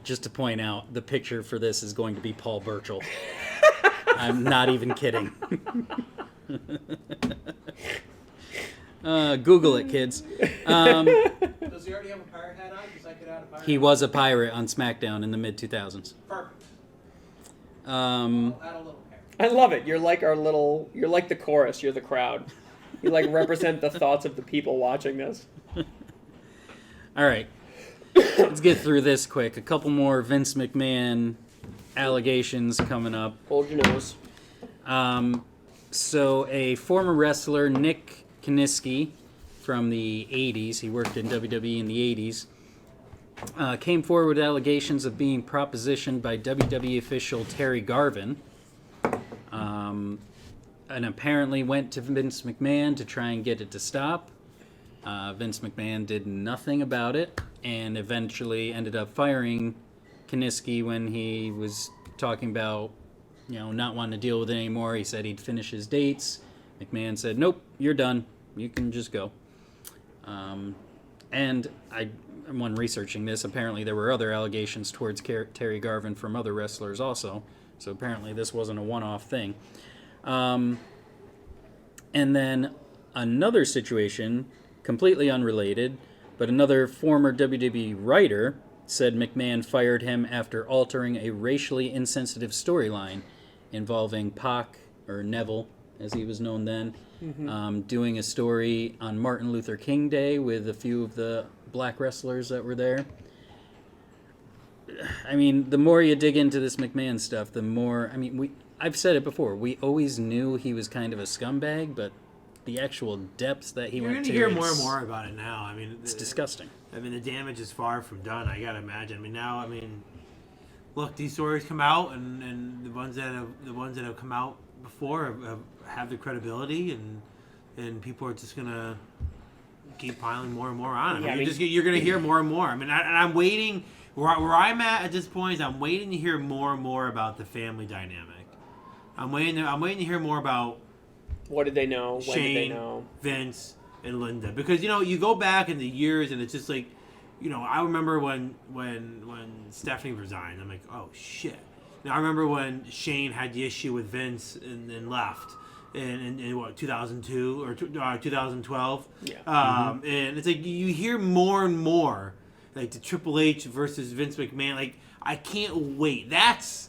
Speaker 2: Just to point out, the picture for this is going to be Paul Burchill. I'm not even kidding. Google it, kids.
Speaker 4: Does he already have a pirate hat on? Because I could add a pirate
Speaker 2: He
Speaker 4: hat.
Speaker 2: was a pirate on SmackDown in the mid-2000s.
Speaker 4: Perfect.
Speaker 2: Um,
Speaker 4: I'll add a little hair.
Speaker 3: I love it. You're like You're like the chorus. You're the crowd. You like represent the thoughts of the people watching this.
Speaker 2: all right. let's get through this quick. A couple more Vince McMahon allegations coming up.
Speaker 3: Hold your nose.
Speaker 2: So a former wrestler, Nick Kiniski, from the 80s, he worked in WWE in the 80s, came forward with allegations of being propositioned by WWE official Terry Garvin, and apparently went to Vince McMahon to try and get it to stop. Vince McMahon did nothing about it and eventually ended up firing Kiniski when he was talking about, not wanting to deal with it anymore. He said he'd finish his dates. McMahon said, nope, you're done. You can just go. And when researching this, apparently there were other allegations towards Terry Garvin from other wrestlers also. So apparently this wasn't a one-off thing. And then another situation, completely unrelated, but another former WWE writer said McMahon fired him after altering a racially insensitive storyline involving Pac, or Neville, as he was known then, doing a story on Martin Luther King Day with a few of the black wrestlers that were there. I mean, the more you dig into this McMahon stuff, the more... I've said it before, we always knew he was kind of a scumbag, but the actual depths that he went to...
Speaker 1: You're going to hear more and more about it now.
Speaker 2: It's disgusting.
Speaker 1: The damage is far from done, I gotta imagine. Look, these stories come out, and the ones that have come out before have the credibility, and people are just gonna keep piling more and more on. You're gonna hear more and more. I'm waiting. Where I'm at this point is I'm waiting to hear more and more about the family dynamic. I'm waiting to hear more about
Speaker 3: what did they know? When
Speaker 1: Shane,
Speaker 3: did they know?
Speaker 1: Vince, and Linda, because you go back in the years and it's just like, I remember when Stephanie resigned. I'm like, oh shit. Now I remember when Shane had the issue with Vince and left in what, 2002 or 2012.
Speaker 3: Yeah.
Speaker 1: And it's like you hear more and more like the Triple H versus Vince McMahon. Like, I can't wait. That's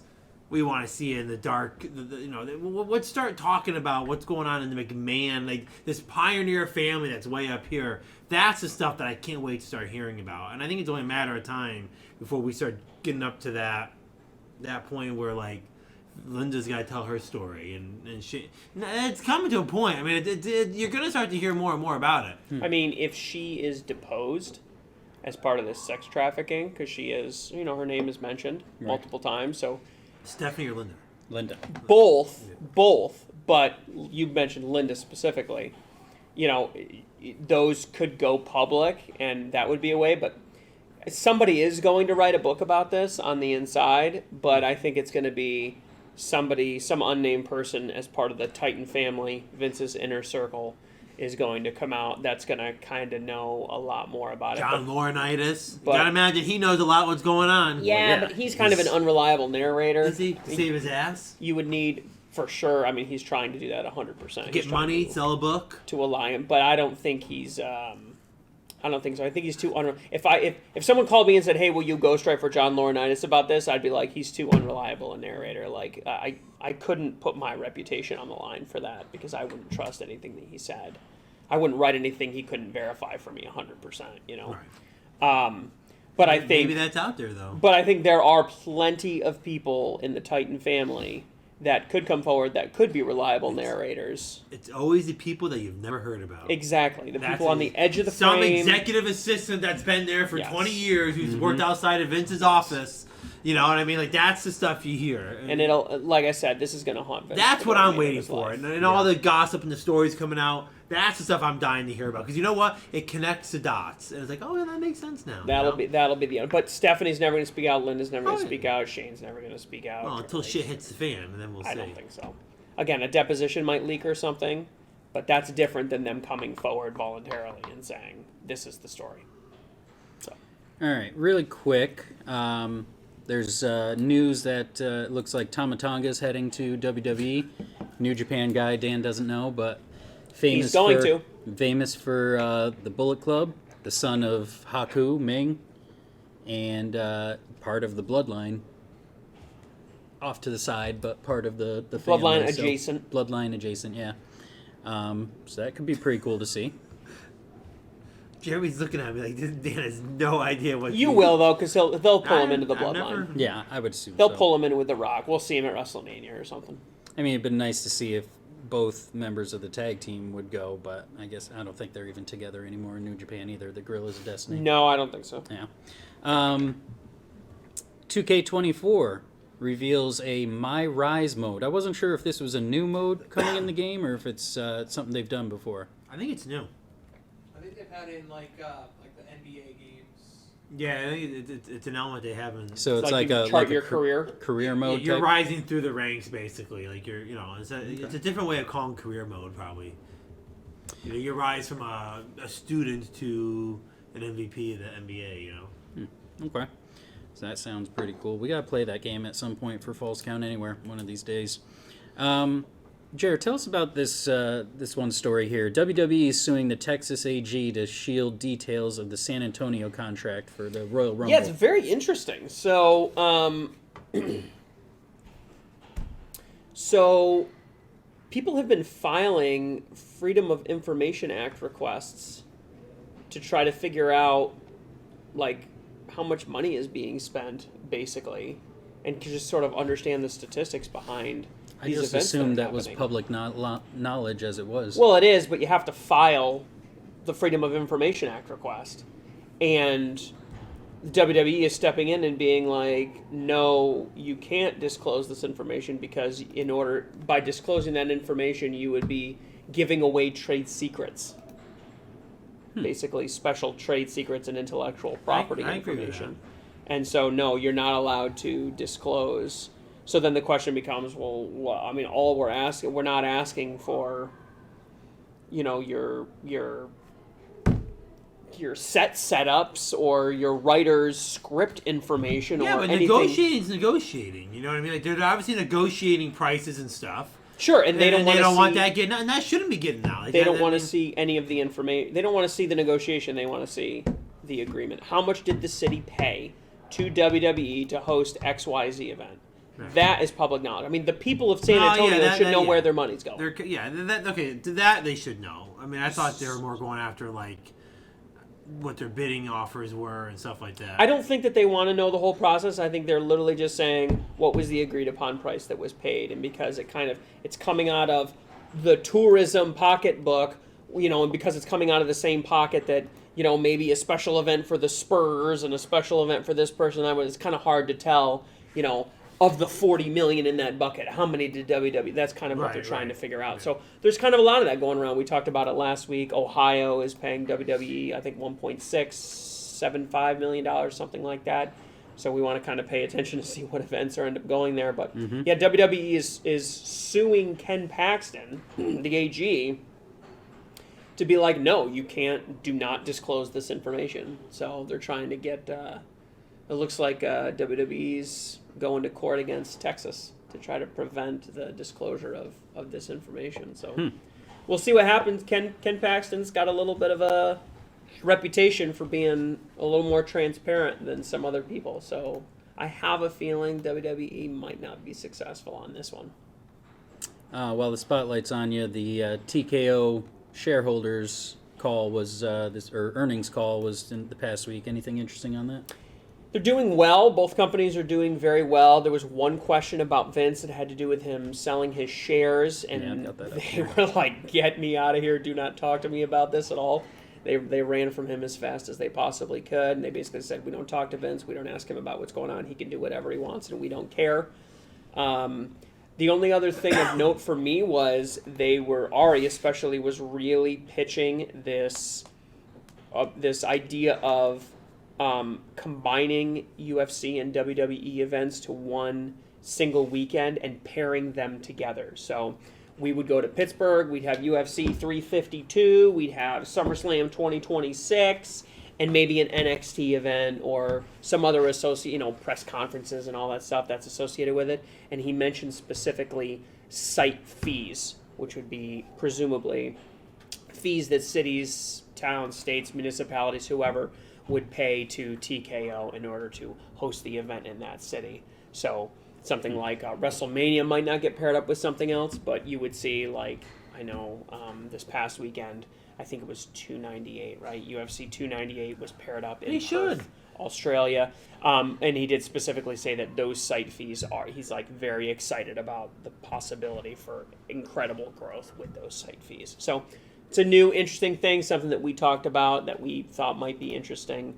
Speaker 1: we want to see in the dark. Let's start talking about what's going on in the McMahon, like this pioneer family that's way up here. That's the stuff that I can't wait to start hearing about. And I think it's only a matter of time before we start getting up to that point where like Linda's got to tell her story, and she. It's coming to a point. You're going to start to hear more and more about it.
Speaker 3: If she is deposed as part of this sex trafficking, because she is, her name is mentioned multiple times, so.
Speaker 1: Stephanie or Linda?
Speaker 2: Linda.
Speaker 3: Both, but you mentioned Linda specifically. Those could go public, and that would be a way, but somebody is going to write a book about this on the inside, but I think it's going to be some unnamed person as part of the Titan family, Vince's inner circle, is going to come out that's going to kind of know a lot more about
Speaker 1: John Laurinaitis. You gotta imagine he knows a lot what's going on.
Speaker 3: Yeah, but he's kind of an unreliable narrator.
Speaker 1: Does he save his ass?
Speaker 3: You would need, for sure, he's trying to do that 100%.
Speaker 1: Get money, sell a book?
Speaker 3: To ally him, but I don't think he's... I don't think so. I think he's too if someone called me and said, "Hey, will you ghostwrite for John Laurinaitis about this?" I'd be like, "He's too unreliable a narrator. Like, I couldn't put my reputation on the line for that because I wouldn't trust anything that he said. I wouldn't write anything he couldn't verify for me 100%.
Speaker 1: Right.
Speaker 3: But I think
Speaker 1: maybe that's out there though.
Speaker 3: But I think there are plenty of people in the Titan family that could come forward that could be reliable narrators.
Speaker 1: It's always the people that you've never heard about.
Speaker 3: Exactly. The people on the edge of the
Speaker 1: frame. Some
Speaker 3: frame.
Speaker 1: executive assistant that's been there for 20 years who's worked outside of Vince's office. You know what I mean? Like, that's the stuff you hear.
Speaker 3: And it'll, like I said, this is going to haunt Vince.
Speaker 1: That's what I'm waiting for. And all the gossip and the stories coming out, that's the stuff I'm dying to hear about. Because you know what? It connects the dots. And it's like, oh, yeah, that makes sense now.
Speaker 3: That'll be the end. But Stephanie's never going to speak out. Linda's never going to speak out. Shane's never going to speak out.
Speaker 1: Well, until shit hits the fan, and then we'll see.
Speaker 3: I don't think so. Again, a deposition might leak or something, but that's different than them coming forward voluntarily and saying, this is the story. So.
Speaker 2: All right, really quick. There's news that looks like Tama Tonga's heading to WWE. New Japan guy, Dan doesn't know, but famous for the Bullet Club, the son of Haku Ming, and part of the Bloodline. Off to the side, but part of the family.
Speaker 3: Bloodline adjacent.
Speaker 2: Bloodline adjacent, yeah. So that could be pretty cool to see.
Speaker 1: Jeremy's looking at me like this. Dan has no idea what.
Speaker 3: You will though, because they'll pull him into the
Speaker 1: I've
Speaker 3: bloodline.
Speaker 1: never-
Speaker 2: Yeah, I would assume
Speaker 3: They'll
Speaker 2: so.
Speaker 3: pull him in with The Rock. We'll see him at WrestleMania or something.
Speaker 2: I mean, it'd been nice to see if both members of the tag team would go, but I guess I don't think they're even together anymore in New Japan either. The Gorillas of Destiny.
Speaker 3: No, I don't think so.
Speaker 2: Yeah. 2K24 reveals a My Rise mode. I wasn't sure if this was a new mode coming in the game or if it's something they've done before.
Speaker 1: I think it's new.
Speaker 4: I think they've had it in like the NBA games.
Speaker 1: Yeah, I think it's an element they haven't.
Speaker 2: So it's
Speaker 3: like
Speaker 2: like
Speaker 3: you
Speaker 2: a
Speaker 3: chart
Speaker 2: like a
Speaker 3: your career.
Speaker 2: career mode.
Speaker 1: You're
Speaker 2: type?
Speaker 1: rising through the ranks, basically. Like it's a different way of calling career mode, probably. You rise from a student to an MVP of the NBA.
Speaker 2: Okay. So that sounds pretty cool. We gotta play that game at some point for Falls Count Anywhere one of these days. Jared, tell us about this this one story here. WWE is suing the Texas AG to shield details of the San Antonio contract for the Royal Rumble.
Speaker 3: Yeah, it's very interesting. So, so people have been filing Freedom of Information Act requests to try to figure out, like, how much money is being spent, basically, and to just sort of understand the statistics behind
Speaker 2: I
Speaker 3: these
Speaker 2: just
Speaker 3: events
Speaker 2: assumed
Speaker 3: that
Speaker 2: that
Speaker 3: are
Speaker 2: was
Speaker 3: happening.
Speaker 2: public knowledge as it was.
Speaker 3: Well, it is, but you have to file the Freedom of Information Act request. And WWE is stepping in and being like, no, you can't disclose this information because by disclosing that information, you would be giving away trade secrets. Basically, special trade secrets and intellectual property
Speaker 1: I agree with
Speaker 3: information. And so, no, you're not allowed to disclose. So then the question becomes, well, I mean, we're not asking for, your set setups or your writer's script information
Speaker 1: Yeah,
Speaker 3: or
Speaker 1: but
Speaker 3: anything.
Speaker 1: negotiating's negotiating. You know what I mean? Like they're obviously negotiating prices and stuff.
Speaker 3: Sure, and they don't
Speaker 1: want that getting out, and that shouldn't be getting out. Like
Speaker 3: They
Speaker 1: that-
Speaker 3: don't
Speaker 1: I
Speaker 3: want to
Speaker 1: mean,
Speaker 3: see any of the information. They don't want to see the negotiation. They want to see the agreement. How much did the city pay to WWE to host XYZ event?
Speaker 1: Right.
Speaker 3: That is public knowledge. I mean, the people of San
Speaker 1: No, yeah,
Speaker 3: Antonio
Speaker 1: that-
Speaker 3: should
Speaker 1: that-
Speaker 3: know
Speaker 1: yeah.
Speaker 3: where their money's going.
Speaker 1: Okay, to that they should know. I mean, I thought they were more going after like what their bidding offers were and stuff like that.
Speaker 3: I don't think that they want to know the whole process. I think they're literally just saying what was the agreed upon price that was paid, and because it's coming out of the tourism pocketbook, and because it's coming out of the same pocket that maybe a special event for the Spurs and a special event for this person, it's kind of hard to tell, of the 40 million in that bucket, how many did WWE? That's kind of what they're trying to figure out. So there's kind of a lot of that going around. We talked about it last week. Ohio is paying WWE, I think, $1.675 million, something like that. So we want to kind of pay attention to see what events are end up going there. But yeah, WWE is suing Ken Paxton, the AG, to be like, no, you do not disclose this information. So they're trying to get. It looks like WWE's going to court against Texas to try to prevent the disclosure of this information. So we'll see what happens. Ken Paxton's got a little bit of a reputation for being a little more transparent than some other people. So I have a feeling WWE might not be successful on this one.
Speaker 2: While the spotlight's on you, the TKO shareholders call was earnings call was in the past week. Anything interesting on that?
Speaker 3: They're doing well. Both companies are doing very well. There was one question about Vince that had to do with him selling his shares, and
Speaker 2: Yeah, I've got that up
Speaker 3: they
Speaker 2: here.
Speaker 3: were like, "Get me out of here! Do not talk to me about this at all." They ran from him as fast as they possibly could, and they basically said, "We don't talk to Vince. We don't ask him about what's going on. He can do whatever he wants, and we don't care." The only other thing of note for me was Ari especially was really pitching this idea of combining UFC and WWE events to one single weekend and pairing them together. So we would go to Pittsburgh, we'd have UFC 352, we'd have SummerSlam 2026, and maybe an NXT event or some other press conferences and all that stuff that's associated with it. And he mentioned specifically site fees, which would be presumably fees that cities, towns, states, municipalities, whoever would pay to TKO in order to host the event in that city. So something like WrestleMania might not get paired up with something else, but you would see like I know this past weekend, I think it was 298, right? UFC 298 was paired up in Perth, Australia. And he did specifically say that those site fees he's like very excited about the possibility for incredible growth with those site fees. So it's a new, interesting thing, something that we talked about that we thought might be interesting.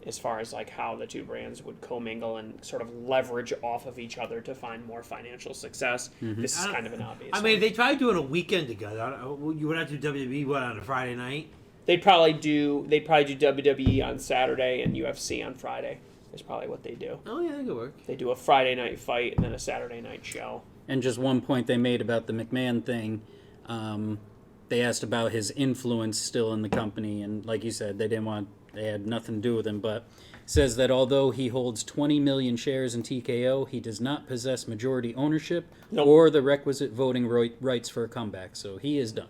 Speaker 3: As far as like how the two brands would commingle and sort of leverage off of each other to find more financial success. This is kind of an obvious
Speaker 1: I mean,
Speaker 3: one.
Speaker 1: they tried doing a weekend together. You would have to do WWE on a Friday night.
Speaker 3: They'd probably do WWE on Saturday and UFC on Friday. Is probably what they do.
Speaker 1: Oh yeah, that could work.
Speaker 3: They do a Friday night fight and then a Saturday night show.
Speaker 2: And just one point they made about the McMahon thing, they asked about his influence still in the company, and like you said, they had nothing to do with him, but says that although he holds 20 million shares in TKO, he does not possess majority ownership or the requisite voting rights for a comeback. So he is done,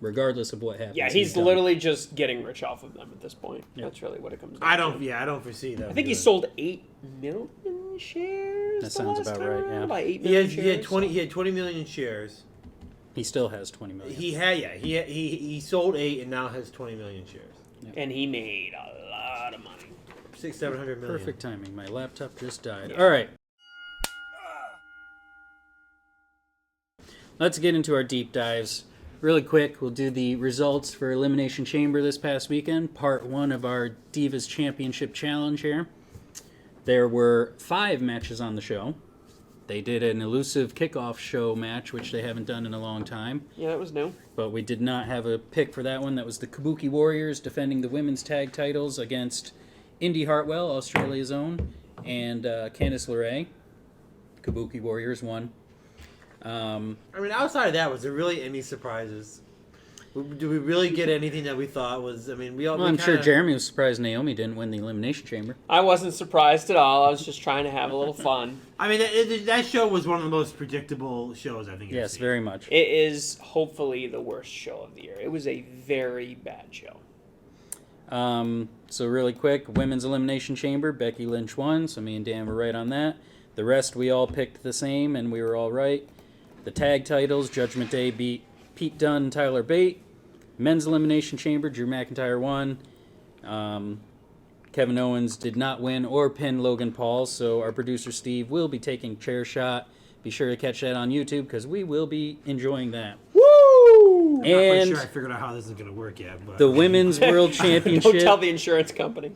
Speaker 2: regardless of what happens.
Speaker 3: Yeah, he's
Speaker 2: done.
Speaker 3: literally just getting rich off of them at this point.
Speaker 2: Yep.
Speaker 3: That's really what it comes down to.
Speaker 1: I don't foresee that.
Speaker 3: I think he sold 8 million shares.
Speaker 2: That sounds about right, yeah.
Speaker 3: By 8 million shares.
Speaker 1: He had 20 million shares.
Speaker 2: He still has 20 million.
Speaker 1: He sold 8 and now has 20 million shares.
Speaker 2: Yep.
Speaker 3: And he made a lot of money.
Speaker 1: 700 million.
Speaker 2: Perfect timing. My laptop just died. All right. Let's get into our deep dives. Really quick, we'll do the results for Elimination Chamber this past weekend, part 1 of our Divas Championship Challenge here. There were 5 matches on the show. They did an elusive kickoff show match, which they haven't done in a long time.
Speaker 3: Yeah, that was new.
Speaker 2: But we did not have a pick for that one. That was the Kabuki Warriors defending the women's tag titles against Indy Hartwell, Australia's own, and Candice LeRae. Kabuki Warriors won.
Speaker 1: I mean, outside of that, was there really any surprises? Did we really get anything that we thought was? I mean,
Speaker 2: I'm sure Jeremy was surprised Naomi didn't win the Elimination Chamber.
Speaker 3: I wasn't surprised at all. I was just trying to have a little fun.
Speaker 1: I mean, that show was one of the most predictable shows I think.
Speaker 2: Yes, very much.
Speaker 3: It is hopefully the worst show of the year. It was a very bad show.
Speaker 2: So really quick, Women's Elimination Chamber, Becky Lynch won, so me and Dan were right on that. The rest we all picked the same, and we were all right. The tag titles, Judgment Day beat Pete Dunne and Tyler Bate. Men's Elimination Chamber, Drew McIntyre won. Kevin Owens did not win or pin Logan Paul, so our producer Steve will be taking chair shot. Be sure to catch that on YouTube because we will be enjoying that.
Speaker 3: Woo!
Speaker 1: I'm not quite sure I figured out how this is going to work yet. But
Speaker 2: The Women's World Championship.
Speaker 3: Don't tell the insurance company.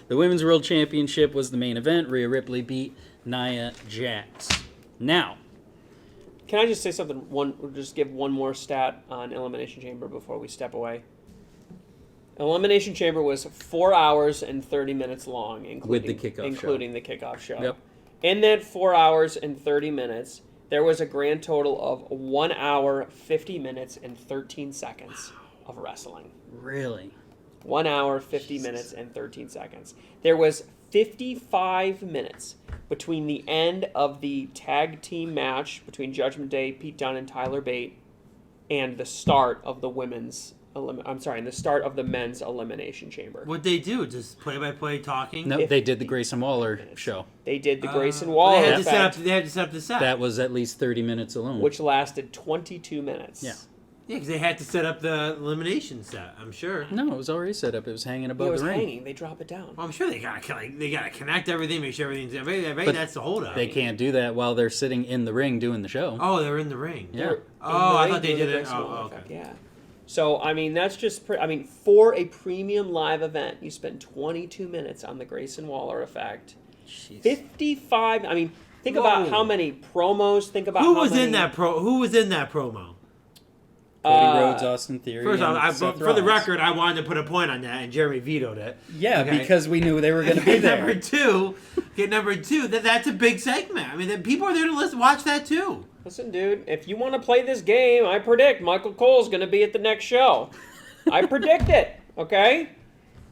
Speaker 2: The Women's World Championship was the main event. Rhea Ripley beat Nia Jax. Now,
Speaker 3: Can I just say something? Just give one more stat on Elimination Chamber before we step away. Elimination Chamber was 4 hours and 30 minutes long, including
Speaker 2: the kickoff show.
Speaker 3: Yep. In that 4 hours and 30 minutes, there was a grand total of 1 hour, 50 minutes, and 13 seconds of wrestling.
Speaker 2: really?
Speaker 3: 1 hour, 50 minutes, and 13 seconds. There was 55 minutes between the end of the tag team match between Judgment Day, Pete Dunne, and Tyler Bate, and the start of the the start of the men's Elimination Chamber.
Speaker 1: what'd they do? Just play-by-play talking?
Speaker 2: No, they did the Grayson Waller show.
Speaker 3: They did the Grayson Waller
Speaker 1: They had to
Speaker 3: effect,
Speaker 1: set up the set.
Speaker 2: That was at least 30 minutes alone.
Speaker 3: which lasted 22 minutes.
Speaker 2: Yeah.
Speaker 1: Yeah, because they had to set up the elimination set. I'm sure.
Speaker 2: No, it was already set up. It was hanging above
Speaker 3: It was
Speaker 2: the ring.
Speaker 3: hanging. They drop it down.
Speaker 1: Well, I'm sure they gotta connect everything, make sure everything's. Maybe that's the holdup.
Speaker 2: They can't do that while they're sitting in the ring doing the show.
Speaker 1: Oh, they're in the ring.
Speaker 2: Yeah.
Speaker 1: Oh, I thought they did it. Oh, okay.
Speaker 3: Yeah. So, I mean, that's just... for a premium live event, you spend 22 minutes on the Grayson Waller effect.
Speaker 2: Jeez.
Speaker 3: 55... I mean, think about how many promos. Think about
Speaker 1: Who
Speaker 3: how
Speaker 1: was
Speaker 3: many...
Speaker 1: in that Who was in that promo?
Speaker 2: Cody Rhodes, Austin Theory.
Speaker 1: First
Speaker 2: and
Speaker 1: off,
Speaker 2: Seth
Speaker 1: for the
Speaker 2: Rollins.
Speaker 1: record, I wanted to put a point on that, and Jeremy vetoed it.
Speaker 2: Yeah,
Speaker 1: Okay.
Speaker 2: because we knew they were going to be there.
Speaker 1: Number two, that's a big segment. I mean, people are there to watch that too.
Speaker 3: Listen, dude, if you want to play this game, I predict Michael Cole's going to be at the next show. I predict it, okay?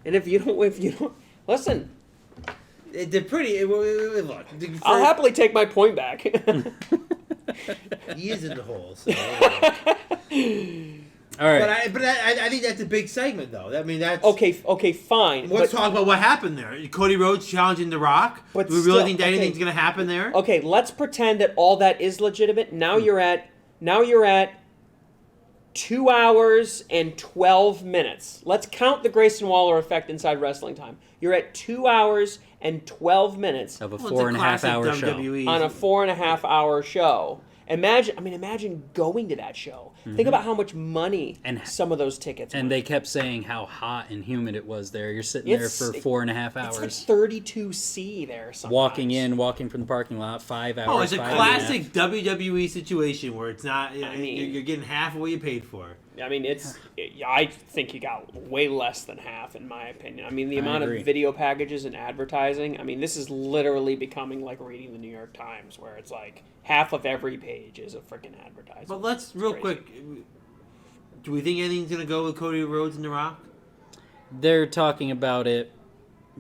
Speaker 3: And if you don't... Listen,
Speaker 1: They're pretty. Look,
Speaker 3: I'll happily take my point back.
Speaker 1: he is in the hole. So,
Speaker 2: All right.
Speaker 1: But I think that's a big segment, though. I mean, that's
Speaker 3: okay, fine.
Speaker 1: Let's talk about what happened there. Cody Rhodes challenging The Rock.
Speaker 3: But
Speaker 1: Do we really
Speaker 3: still,
Speaker 1: think that
Speaker 3: okay.
Speaker 1: anything's going to happen there?
Speaker 3: Okay, let's pretend that all that is legitimate. Now you're at 2 hours and 12 minutes. Let's count the Grayson Waller effect inside wrestling time. You're at 2 hours and 12 minutes
Speaker 2: Of a
Speaker 1: Well, it's
Speaker 2: 4.5
Speaker 1: classic
Speaker 2: hour show.
Speaker 1: WWE.
Speaker 3: on a 4.5 hour show. Imagine going to that show. Think about how much money
Speaker 2: And-
Speaker 3: some of those tickets
Speaker 2: And
Speaker 3: were.
Speaker 2: they kept saying how hot and humid it was there. You're sitting
Speaker 3: It's-
Speaker 2: there for 4.5
Speaker 3: It's like
Speaker 2: hours.
Speaker 3: 32C there sometimes.
Speaker 2: Walking from the parking lot, 5 hours.
Speaker 1: Oh, it's a
Speaker 2: 5.5.
Speaker 1: classic WWE situation where it's not.
Speaker 3: mean-
Speaker 1: you're getting half of what you paid for.
Speaker 3: I mean, I think you got way less than half, in my opinion. I mean, the amount
Speaker 2: agree.
Speaker 3: of video packages and advertising. I mean, this is literally becoming like reading the New York Times, where it's like half of every page is a freaking advertisement.
Speaker 1: But let's real
Speaker 3: crazy.
Speaker 1: quick. Do we think anything's gonna go with Cody Rhodes and The Rock?
Speaker 2: They're talking about it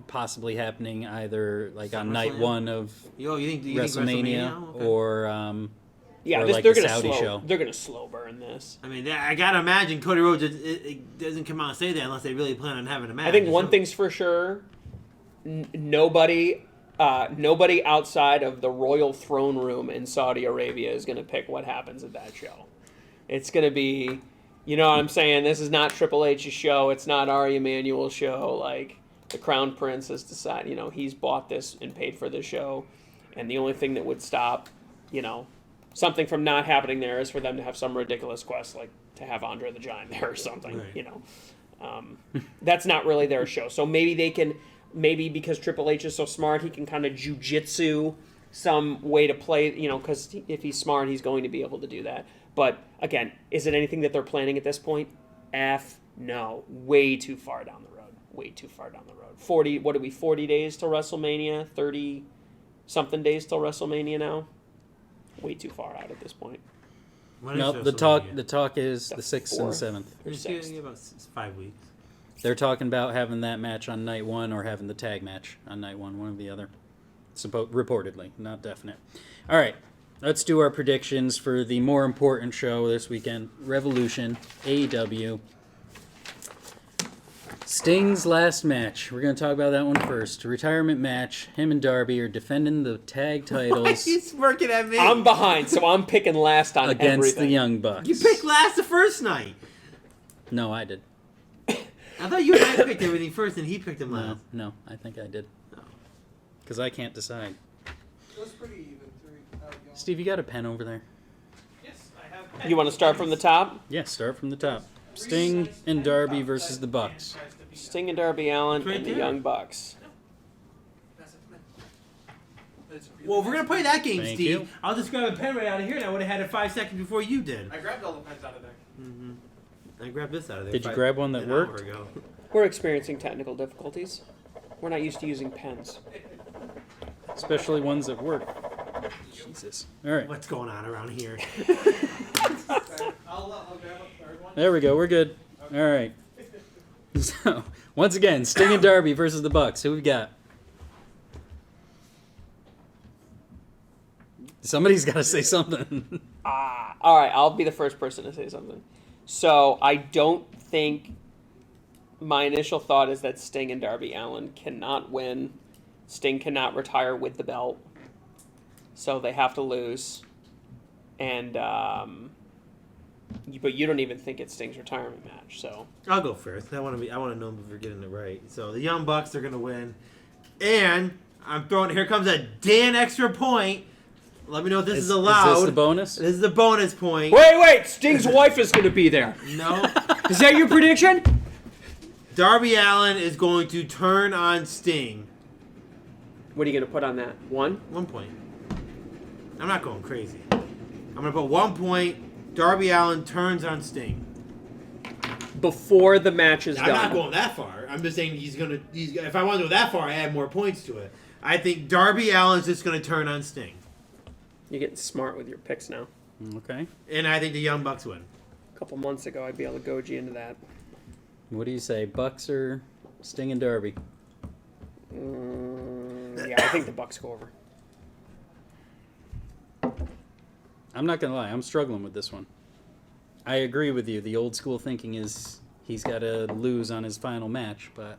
Speaker 2: possibly happening either like on night
Speaker 1: SummerSlam?
Speaker 2: one of
Speaker 1: You think
Speaker 2: WrestleMania
Speaker 1: Okay.
Speaker 2: or
Speaker 3: Yeah,
Speaker 2: or
Speaker 3: this,
Speaker 2: like
Speaker 3: they're
Speaker 2: the
Speaker 3: gonna
Speaker 2: Saudi
Speaker 3: slow.
Speaker 2: show.
Speaker 3: They're gonna slow burn this.
Speaker 1: I mean, I gotta imagine Cody Rhodes it doesn't come out and say that unless they really plan on having a match.
Speaker 3: I think one thing's for sure: nobody outside of the royal throne room in Saudi Arabia is gonna pick what happens at that show. It's gonna be, you know what I'm saying? This is not Triple H's show. It's not Ari Emanuel's show. Like, the Crown Prince has decided, he's bought this and paid for this show, and the only thing that would stop, something from not happening there is for them to have some ridiculous quest, like to have Andre the Giant there or something.
Speaker 1: Right.
Speaker 3: That's not really their show. So maybe they can, because Triple H is so smart, he can kind of jujitsu some way to play, because if he's smart, he's going to be able to do that. But again, is it anything that they're planning at this point? No. Way too far down the road. 40 days till WrestleMania? 30-something days till WrestleMania now? Way too far out at this point.
Speaker 1: When is
Speaker 2: no, the
Speaker 1: WrestleMania?
Speaker 2: talk is the 6th and
Speaker 3: 4th.
Speaker 2: 7th.
Speaker 3: Or
Speaker 1: It's
Speaker 3: 6th.
Speaker 1: about 5 weeks.
Speaker 2: They're talking about having that match on night one or having the tag match on night one or the other. Reportedly, not definite. All right, let's do our predictions for the more important show this weekend, Revolution, AEW. Sting's last match. We're going to talk about that one first. Retirement match. Him and Darby are defending the tag titles
Speaker 1: He's working at me.
Speaker 3: I'm behind, so I'm picking last on
Speaker 2: against
Speaker 3: everything.
Speaker 2: the Young Bucks.
Speaker 1: You picked last the first night.
Speaker 2: No, I did.
Speaker 1: I thought you and I picked everything first, and he picked him last.
Speaker 2: No, I think I did.
Speaker 1: No.
Speaker 2: Because I can't decide.
Speaker 4: It was pretty even.
Speaker 2: Steve, you got a pen over there?
Speaker 4: Yes, I have.
Speaker 3: You want to start from the top?
Speaker 2: Yeah, start from the top. Sting and Darby versus the Bucks.
Speaker 3: Sting and Darby Allin
Speaker 1: Right
Speaker 3: and the
Speaker 1: there.
Speaker 3: Young Bucks.
Speaker 1: Well, if we're gonna play that game,
Speaker 2: Thank
Speaker 1: Steve,
Speaker 2: you.
Speaker 1: I'll just grab a pen right out of here, and I would have had it 5 seconds before you did.
Speaker 4: I grabbed all the pens out of there.
Speaker 1: I grabbed this out of there.
Speaker 2: Did you grab one that
Speaker 1: an
Speaker 2: worked?
Speaker 1: hour ago.
Speaker 3: We're experiencing technical difficulties. We're not used to using pens.
Speaker 2: Especially ones that work. Jesus. All right.
Speaker 1: What's going on around here?
Speaker 4: I'll grab a third one.
Speaker 2: There we go. We're good. All right. So, once again, Sting and Darby versus the Bucks. Who we got? Somebody's got to say something.
Speaker 3: All right, I'll be the first person to say something. So I don't think my initial thought is that Sting and Darby Allin cannot win. Sting cannot retire with the belt, so they have to lose. And but you don't even think it's Sting's retirement match. So
Speaker 1: I'll go first. I want to know if we're getting it right. So the Young Bucks are gonna win, and I'm throwing. Here comes a Dan extra point. Let me know if this is allowed.
Speaker 2: Is this the bonus?
Speaker 1: This is the bonus point.
Speaker 3: wait, Sting's wife is going to be there.
Speaker 1: No.
Speaker 3: Is that your prediction?
Speaker 1: Darby Allin is going to turn on Sting.
Speaker 3: What are you going to put on that? 1?
Speaker 1: 1 point. I'm not going crazy. I'm gonna put 1 point. Darby Allin turns on Sting.
Speaker 3: Before the match is
Speaker 1: I'm
Speaker 3: done.
Speaker 1: not going that far. I'm just saying he's gonna. If I want to go that far, I add more points to it. I think Darby Allin's just gonna turn on Sting,
Speaker 3: You're getting smart with your picks now.
Speaker 2: Okay.
Speaker 1: and I think the Young Bucks win.
Speaker 3: A couple months ago, I'd be able to goji into that.
Speaker 2: What do you say, Bucks or Sting and Darby?
Speaker 3: Yeah, I think the Bucks go over.
Speaker 2: I'm not going to lie. I'm struggling with this one. I agree with you. The old school thinking is he's got to lose on his final match, but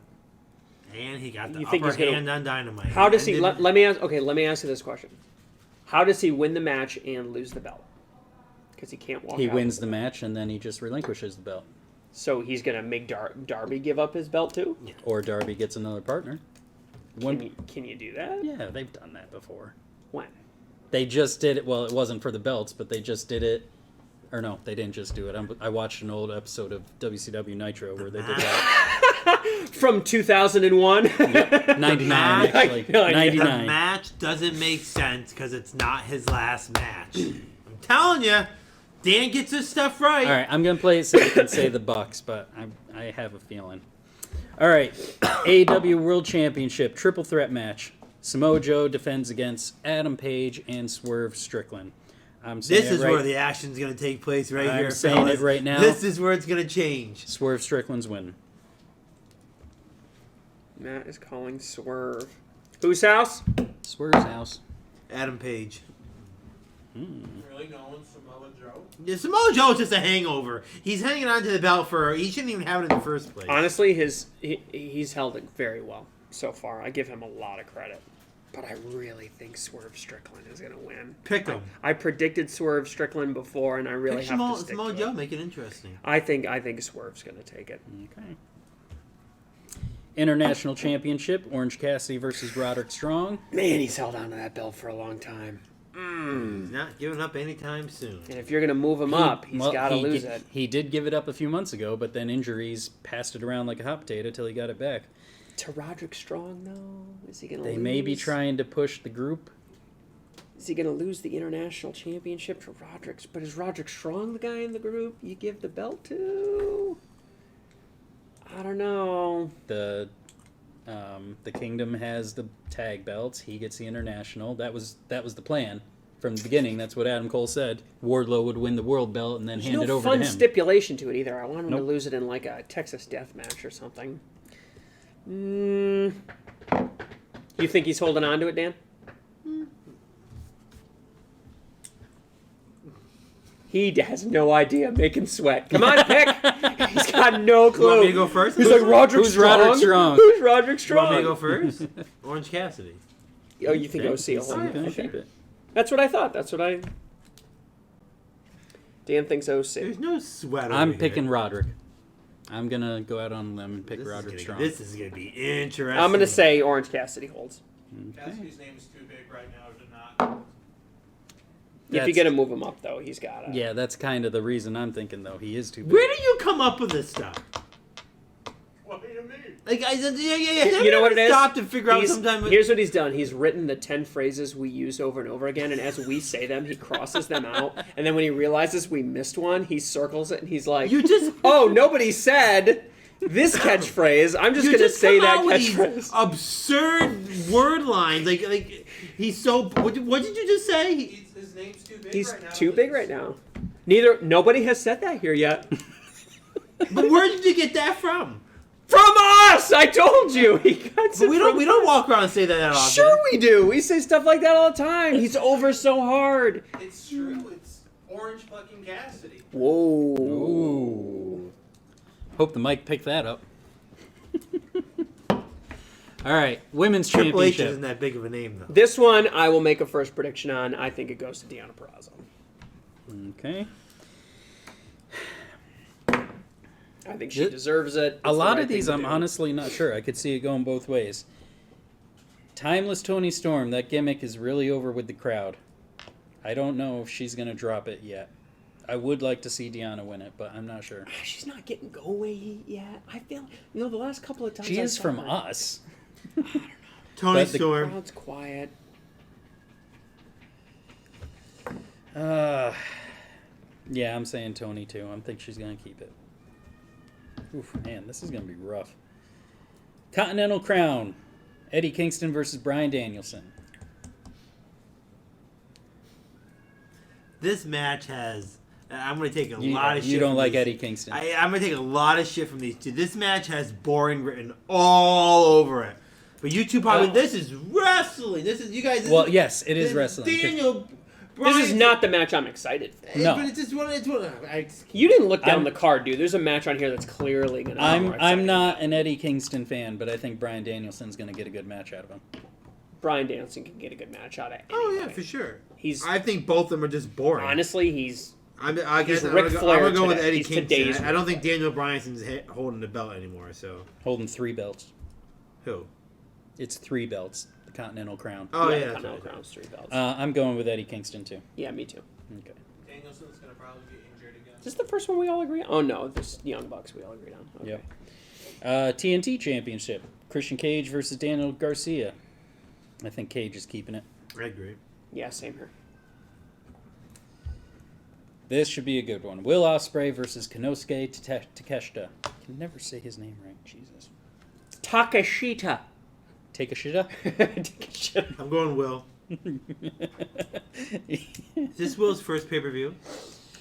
Speaker 1: And he got the
Speaker 3: You think
Speaker 1: upper
Speaker 3: he's gonna-
Speaker 1: hand on Dynamite.
Speaker 3: How does he?
Speaker 1: And
Speaker 3: Let me ask. Okay, let me ask you this question: how does he win the match and lose the belt? because he can't walk
Speaker 2: He
Speaker 3: out.
Speaker 2: wins the match, and then he just relinquishes the belt.
Speaker 3: So he's going to make Darby give up his belt too?
Speaker 2: Or Darby gets another partner.
Speaker 3: Can you do that?
Speaker 2: Yeah, they've done that before.
Speaker 3: When?
Speaker 2: They just did it. Well, it wasn't for the belts, but they just did it. Or no, they didn't just do it. I watched an old episode of WCW Nitro where they did that.
Speaker 3: From 2001?
Speaker 2: 99, actually.
Speaker 3: The
Speaker 2: 99.
Speaker 1: The match doesn't make sense because it's not his last match. I'm telling you, Dan gets his stuff right.
Speaker 2: All right, I'm going to play it safe and say the Bucks, but I have a feeling. All right, AEW World Championship triple threat match. Samoa Joe defends against Adam Page and Swerve Strickland. I'm saying
Speaker 1: This is where the action's going to take place right here.
Speaker 2: I'm saying
Speaker 1: fellas.
Speaker 2: it right now.
Speaker 1: This is where it's going to change.
Speaker 2: Swerve Strickland's win.
Speaker 3: Matt is calling Swerve. Whose house?
Speaker 2: Swerve's house.
Speaker 1: Adam Page.
Speaker 4: Really going Samoa Joe?
Speaker 1: Yeah, Samoa Joe's just a hangover. He's hanging on to the belt he shouldn't even have it in the first place.
Speaker 3: Honestly, he's held it very well so far. I give him a lot of credit. But I really think Swerve Strickland is going to win.
Speaker 1: Pick him.
Speaker 3: I predicted Swerve Strickland before, and I really
Speaker 1: Pick
Speaker 3: have to stick
Speaker 1: Samoa
Speaker 3: to
Speaker 1: Joe,
Speaker 3: it.
Speaker 1: make it interesting.
Speaker 3: I think Swerve's going to take it.
Speaker 2: Okay. International Championship, Orange Cassidy versus Roderick Strong.
Speaker 3: Man, he's held on to that belt for a long time.
Speaker 1: He's not giving up anytime soon.
Speaker 3: And if you're going to move him up, he's got to lose it.
Speaker 2: He did give it up a few months ago, but then injuries passed it around like a hot potato till he got it back.
Speaker 3: To Roderick Strong, though? Is he going to lose?
Speaker 2: They may be trying to push the group.
Speaker 3: Is he going to lose the International Championship to Roderick? But is Roderick Strong the guy in the group you give the belt to? I don't know.
Speaker 2: The Kingdom has the tag belts. He gets the International. That was the plan from the beginning. That's what Adam Cole said. Wardlow would win the world belt and then
Speaker 3: There's
Speaker 2: hand
Speaker 3: no
Speaker 2: it over
Speaker 3: fun
Speaker 2: to him.
Speaker 3: stipulation to it either. I want him to
Speaker 2: Nope.
Speaker 3: lose it in like a Texas death match or something. You think he's holding on to it, Dan? He has no idea. Make him sweat. Come on, pick. He's got no clue.
Speaker 1: You want me to go first?
Speaker 3: He's like, Roderick
Speaker 2: Who's
Speaker 3: Strong?
Speaker 2: Roderick Strong?
Speaker 3: Who's Roderick
Speaker 1: You want
Speaker 3: Strong?
Speaker 1: me to go first? Orange Cassidy.
Speaker 3: Oh, you think OC will hold
Speaker 2: I'm
Speaker 3: it?
Speaker 2: gonna
Speaker 3: Okay.
Speaker 2: keep it.
Speaker 3: That's what I thought. Dan thinks OC.
Speaker 1: There's no sweat over
Speaker 2: I'm
Speaker 1: here.
Speaker 2: picking Roderick. I'm gonna go out on a limb and pick
Speaker 1: This is
Speaker 2: Roderick
Speaker 1: gonna-
Speaker 2: Strong.
Speaker 1: This is going to be interesting.
Speaker 3: I'm going to say Orange Cassidy holds.
Speaker 4: Cassidy's name is too big right now to not.
Speaker 3: If you're
Speaker 2: That's-
Speaker 3: going to move him up, though, he's got to.
Speaker 2: Yeah, that's kind of the reason I'm thinking, though. He is too big.
Speaker 1: Where do you come up with this stuff?
Speaker 4: What do you mean?
Speaker 1: Like, yeah.
Speaker 3: You know what it is?
Speaker 1: Stop to figure out
Speaker 3: He's-
Speaker 1: sometime.
Speaker 3: Here's what he's done. He's written the 10 phrases we use over and over again, and as we say them, he crosses them out. And then when he realizes we missed one, he circles it, and he's like,
Speaker 1: You just
Speaker 3: oh, nobody said this catchphrase. I'm just
Speaker 1: you
Speaker 3: going to
Speaker 1: just
Speaker 3: say
Speaker 1: come
Speaker 3: that
Speaker 1: out with these
Speaker 3: catchphrase.
Speaker 1: absurd word lines. Like he's so. What did you just say?
Speaker 4: His name's too big
Speaker 3: He's
Speaker 4: right now.
Speaker 3: too big right now. Nobody has said that here yet.
Speaker 1: But where did you get that from?
Speaker 3: From us! I told you! He got
Speaker 1: But we don't walk around and say that often.
Speaker 3: Sure we do. We say stuff like that all the time. He's over so hard.
Speaker 4: It's true. It's Orange fucking Cassidy.
Speaker 3: Whoa.
Speaker 2: Ooh. Hope the mic picked that up. All right, women's
Speaker 1: Triple H
Speaker 2: championship.
Speaker 1: isn't that big of a name though.
Speaker 3: This one I will make a first prediction on. I think it goes to Deonna Purrazzo.
Speaker 2: Okay.
Speaker 3: I think she deserves it. It's
Speaker 2: A
Speaker 3: the
Speaker 2: lot
Speaker 3: right
Speaker 2: of these
Speaker 3: thing to
Speaker 2: I'm
Speaker 3: do.
Speaker 2: honestly not sure. I could see it going both ways. Timeless Tony Storm, that gimmick is really over with the crowd. I don't know if she's going to drop it yet. I would like to see Deonna win it, but I'm not sure.
Speaker 3: She's not getting go away heat yet. I feel, the last couple of times
Speaker 2: She
Speaker 3: I
Speaker 2: is
Speaker 3: saw
Speaker 2: from
Speaker 3: her,
Speaker 2: us.
Speaker 1: Tony
Speaker 2: But the
Speaker 1: Storm.
Speaker 3: crowd's quiet.
Speaker 2: Yeah, I'm saying Tony too. I think she's going to keep it. Oof, man, this is going to be rough. Continental Crown. Eddie Kingston versus Bryan Danielson.
Speaker 1: This match has. I'm going to take a lot of shit.
Speaker 2: You don't
Speaker 1: from
Speaker 2: like
Speaker 1: these.
Speaker 2: Eddie Kingston.
Speaker 1: I'm going to take a lot of shit from these two. This match has boring written all over it. But you two probably. This is wrestling. This is you guys.
Speaker 2: Well, yes, it is wrestling.
Speaker 1: Daniel.
Speaker 3: This is not the match I'm excited for.
Speaker 2: No.
Speaker 1: But it's just one.
Speaker 3: You didn't look down
Speaker 2: I'm-
Speaker 3: the card, dude. There's a match on here that's clearly going to
Speaker 2: I'm not an Eddie Kingston fan, but I think Bryan Danielson's going to get a good match out of him.
Speaker 3: Bryan Danielson can get a good match out of anybody.
Speaker 1: Oh yeah, for sure.
Speaker 3: He's
Speaker 1: I think both of them are just boring.
Speaker 3: honestly, he's
Speaker 1: I guess
Speaker 3: He's
Speaker 1: I'm
Speaker 3: Ric
Speaker 1: gonna
Speaker 3: Flair
Speaker 1: go with
Speaker 3: today.
Speaker 1: Eddie
Speaker 3: He's
Speaker 1: Kingston.
Speaker 3: today's
Speaker 1: I don't
Speaker 3: Ric
Speaker 1: think Daniel Bryanson's holding the belt anymore. So
Speaker 2: Holding 3 belts.
Speaker 1: who?
Speaker 2: It's 3 belts. The Continental Crown.
Speaker 1: Oh yeah,
Speaker 3: the
Speaker 1: that's
Speaker 3: Continental
Speaker 1: right.
Speaker 3: Crown's 3 belts.
Speaker 2: I'm going with Eddie Kingston too.
Speaker 3: Yeah, me too.
Speaker 2: Okay.
Speaker 4: Danielson's gonna probably get injured again.
Speaker 3: Is this the first one we all agree on? Oh no, this Young Bucks we all agreed on. Okay.
Speaker 2: Yep. TNT Championship. Christian Cage versus Daniel Garcia. I think Cage is keeping it.
Speaker 1: I agree.
Speaker 3: Yeah, same here.
Speaker 2: This should be a good one. Will Ospreay versus Konosuke Takeshita. I can never say his name right. Jesus.
Speaker 3: Takeshita.
Speaker 2: Takeshita?
Speaker 3: Takeshita.
Speaker 1: I'm going Will. Is this Will's first pay-per-view?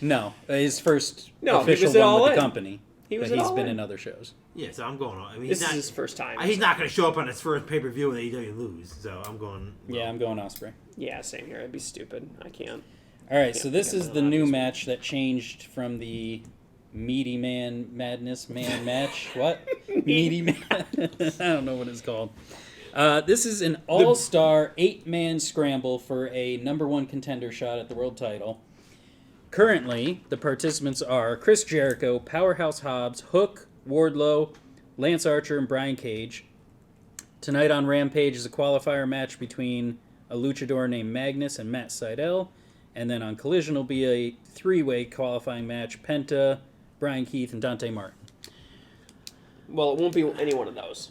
Speaker 2: No, his first
Speaker 3: No, he
Speaker 2: official
Speaker 3: was at
Speaker 2: one
Speaker 3: All
Speaker 2: with the
Speaker 3: In.
Speaker 2: company.
Speaker 3: He was
Speaker 2: but
Speaker 3: at
Speaker 2: he's
Speaker 3: All
Speaker 2: been
Speaker 3: In.
Speaker 2: in other shows.
Speaker 1: Yeah, so I'm going. I mean,
Speaker 3: This is his first time.
Speaker 1: He's not going to show up on his first pay-per-view when AEW lose. So I'm going. Will.
Speaker 2: Yeah, I'm going Ospreay.
Speaker 3: Yeah, same here. It'd be stupid. I can't.
Speaker 2: All right,
Speaker 3: Yeah,
Speaker 2: so this
Speaker 3: because
Speaker 2: is
Speaker 3: of
Speaker 2: the
Speaker 3: the
Speaker 2: new
Speaker 3: obvious
Speaker 2: match that changed from the Meaty Man Madness Man match. What? Meaty Man? I don't know what it's called. This is an all-star 8-man scramble for a #1 contender shot at the world title. Currently, the participants are Chris Jericho, Powerhouse Hobbs, Hook, Wardlow, Lance Archer, and Brian Cage. Tonight on Rampage is a qualifier match between a luchador named Magnus and Matt Sydal. And then on Collision will be a 3-way qualifying match, Penta, Brian Keith, and Dante Martin.
Speaker 3: Well, it won't be any one of those,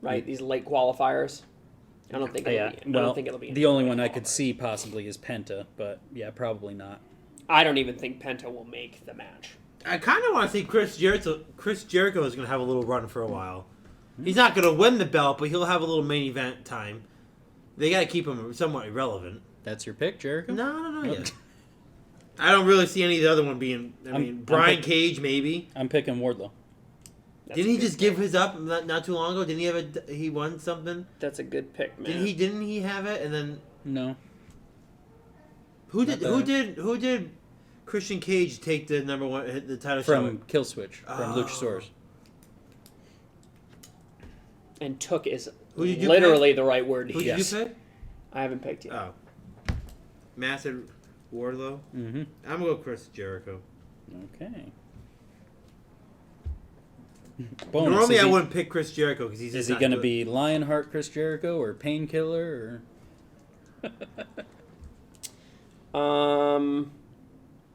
Speaker 3: right? These late qualifiers. I don't think. It'll be, I don't think it'll be.
Speaker 2: The only one I could see possibly is Penta, but yeah, probably not.
Speaker 3: I don't even think Penta will make the match.
Speaker 1: I kind of want to see Chris Jericho. Chris Jericho is going to have a little run for a while. He's not going to win the belt, but he'll have a little main event time. They got to keep him somewhat irrelevant.
Speaker 2: That's your pick, Jericho?
Speaker 1: No. Yeah. I don't really see any of the other one being.
Speaker 2: I'm
Speaker 1: Brian Cage maybe.
Speaker 2: I'm picking Wardlow.
Speaker 1: Didn't he just give his up not too long ago? Didn't he have he won something?
Speaker 3: That's a good pick, man.
Speaker 1: Didn't he have it and then
Speaker 2: No.
Speaker 1: who
Speaker 2: Not
Speaker 1: did Christian Cage take the the title
Speaker 2: From
Speaker 1: shot?
Speaker 2: Killswitch, from
Speaker 1: Oh.
Speaker 2: Luchasaurus.
Speaker 3: And took is
Speaker 1: Who did you
Speaker 3: literally the right word.
Speaker 1: Who did
Speaker 2: Yes.
Speaker 1: you say?
Speaker 3: I haven't picked yet.
Speaker 1: Oh. Massive Wardlow?
Speaker 2: Mm-hmm.
Speaker 1: I'm going to go Chris Jericho.
Speaker 2: Okay. Bonus.
Speaker 1: Normally
Speaker 2: is
Speaker 1: I
Speaker 2: he,
Speaker 1: wouldn't pick Chris Jericho because he's
Speaker 2: Is
Speaker 1: just
Speaker 2: he
Speaker 1: not
Speaker 2: going to
Speaker 1: good.
Speaker 2: be Lionheart Chris Jericho or Painkiller or...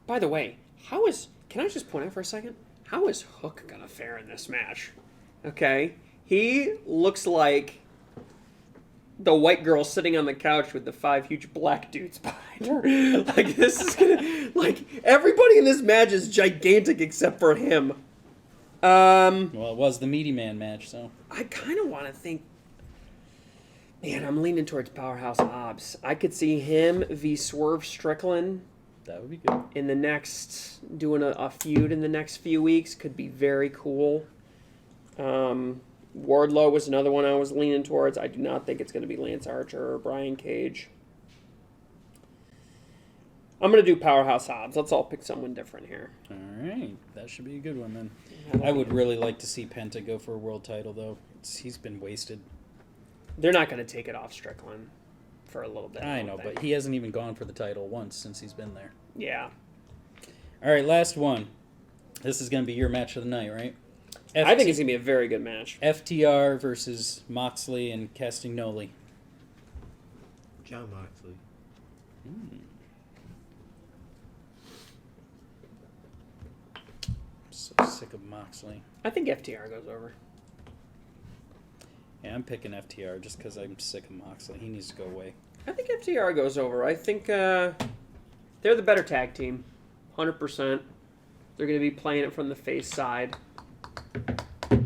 Speaker 3: By the way, can I just point out for a second? How is Hook gonna fare in this match? Okay, he looks like the white girl sitting on the couch with the 5 huge black dudes behind her. Like this is gonna everybody in this match is gigantic except for him.
Speaker 2: Well, it was the Meaty Man match, so...
Speaker 3: I kind of want to think. Man, I'm leaning towards Powerhouse Hobbs. I could see him v Swerve Strickland
Speaker 2: That would be good.
Speaker 3: in the next, doing a feud in the next few weeks. Could be very cool. Wardlow was another one I was leaning towards. I do not think it's going to be Lance Archer or Brian Cage. I'm going to do Powerhouse Hobbs. Let's all pick someone different here.
Speaker 2: All right. That should be a good one, then. I would really like to see Penta go for a world title, though. He's been wasted.
Speaker 3: They're not going to take it off Strickland for a little bit.
Speaker 2: I
Speaker 3: don't
Speaker 2: know,
Speaker 3: think.
Speaker 2: but he hasn't even gone for the title once since he's been there.
Speaker 3: Yeah.
Speaker 2: All right, last one. This is going to be your match of the night, right?
Speaker 3: I think it's going to be a very good match.
Speaker 2: FTR versus Moxley and Castagnoli.
Speaker 1: John Moxley.
Speaker 2: So sick of Moxley.
Speaker 3: I think FTR goes over.
Speaker 2: Yeah, I'm picking FTR just because I'm sick of Moxley. He needs to go away.
Speaker 3: I think FTR goes over. I think they're the better tag team. 100%. They're going to be playing it from the face side.
Speaker 2: All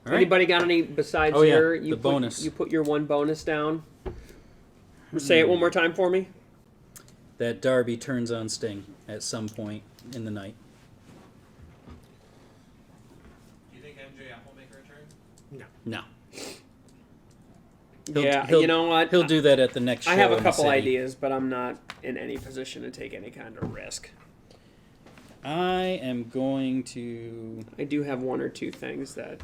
Speaker 2: right.
Speaker 3: Anybody got any besides
Speaker 2: Oh, yeah,
Speaker 3: your...
Speaker 2: the bonus.
Speaker 3: You put your one bonus down. Say it one more time for me.
Speaker 2: That Darby turns on Sting at some point in the night.
Speaker 4: Do you think MJF will make a return?
Speaker 2: No.
Speaker 3: You know what?
Speaker 2: He'll do that at the next show.
Speaker 3: I have a
Speaker 2: in the
Speaker 3: couple
Speaker 2: city.
Speaker 3: ideas, but I'm not in any position to take any kind of risk.
Speaker 2: I am going to...
Speaker 3: I do have one or two things that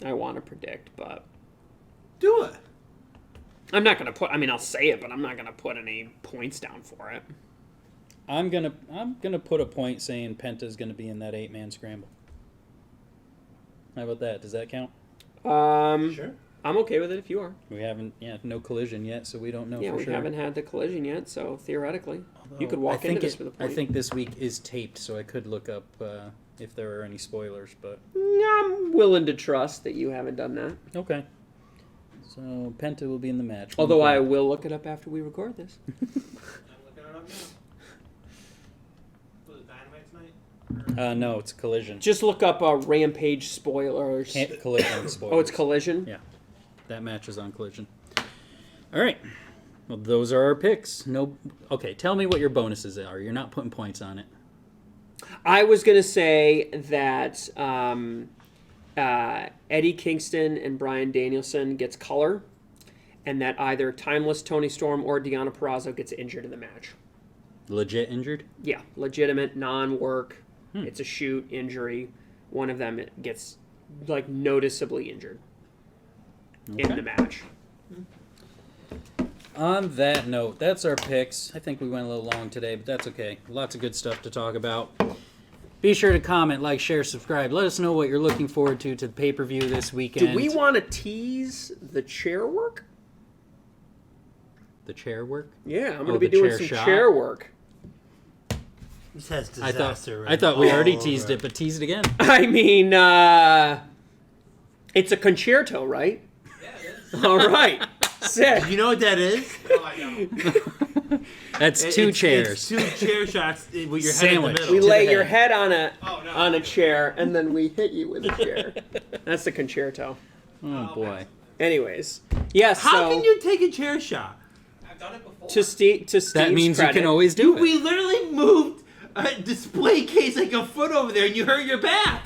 Speaker 3: I want to predict, but...
Speaker 1: Do it.
Speaker 3: I'm not gonna put. I mean, I'll say it, but I'm not gonna put any points down for it.
Speaker 2: I'm gonna put a point saying Penta's gonna be in that 8-man scramble. How about that? Does that count?
Speaker 1: Sure.
Speaker 3: I'm okay with it if you are.
Speaker 2: We haven't, no collision yet, so we don't know
Speaker 3: Yeah,
Speaker 2: for
Speaker 3: we
Speaker 2: sure.
Speaker 3: haven't had the collision yet, so theoretically, you could walk into this with a point.
Speaker 2: I think this week is taped, so I could look up if there are any spoilers. But
Speaker 3: I'm willing to trust that you haven't done that.
Speaker 2: okay. So Penta will be in the match.
Speaker 3: Although I
Speaker 2: One
Speaker 3: will look it up after we record this.
Speaker 1: I'm looking it up now. Was it Dynamite tonight?
Speaker 2: point. No, it's collision.
Speaker 3: Just look up Rampage spoilers.
Speaker 2: Collision spoilers.
Speaker 3: Oh, it's collision?
Speaker 2: Yeah, that match is on collision. All right. Well, those are our picks. No. Okay, tell me what your bonuses are. You're not putting points on it.
Speaker 3: I was going to say that Eddie Kingston and Bryan Danielson gets color, and that either Timeless Tony Storm or Deonna Purrazzo gets injured in the match.
Speaker 2: Legit injured?
Speaker 3: Yeah, legitimate, non-work. It's a shoot injury. One of them gets, like, noticeably injured in the match.
Speaker 2: On that note, that's our picks. I think we went a little long today, but that's okay. Lots of good stuff to talk about. Be sure to comment, like, share, subscribe. Let us know what you're looking forward to the pay-per-view this weekend.
Speaker 3: Do we want to tease the chair work?
Speaker 2: The chair work?
Speaker 3: Yeah, I'm going
Speaker 2: Oh,
Speaker 3: to be
Speaker 2: the
Speaker 3: doing
Speaker 2: chair
Speaker 3: some
Speaker 2: shot?
Speaker 3: chair work.
Speaker 1: This has
Speaker 2: I
Speaker 1: disaster.
Speaker 2: thought we already
Speaker 1: all
Speaker 2: teased
Speaker 1: over
Speaker 2: it, but tease it again.
Speaker 3: I mean, it's a concerto, right?
Speaker 4: Yeah, it is.
Speaker 3: All right. Sick.
Speaker 1: You know what that is?
Speaker 4: No, I don't.
Speaker 2: That's
Speaker 1: It's-
Speaker 2: two
Speaker 1: it's
Speaker 2: chairs.
Speaker 1: two chair shots with your head in the
Speaker 2: Sandwich.
Speaker 1: middle.
Speaker 3: We
Speaker 2: To the
Speaker 3: lay your
Speaker 2: head.
Speaker 3: head
Speaker 4: Oh, no.
Speaker 3: on a chair, and then we hit you with a chair. That's the concerto.
Speaker 2: Oh, boy.
Speaker 3: Anyways, yes.
Speaker 1: How
Speaker 3: so
Speaker 1: can you take a chair shot?
Speaker 4: I've done it before.
Speaker 3: to Steve's
Speaker 2: That means
Speaker 3: credit,
Speaker 2: you can always do it.
Speaker 1: We literally moved a display case like a foot over there, and you hurt your back.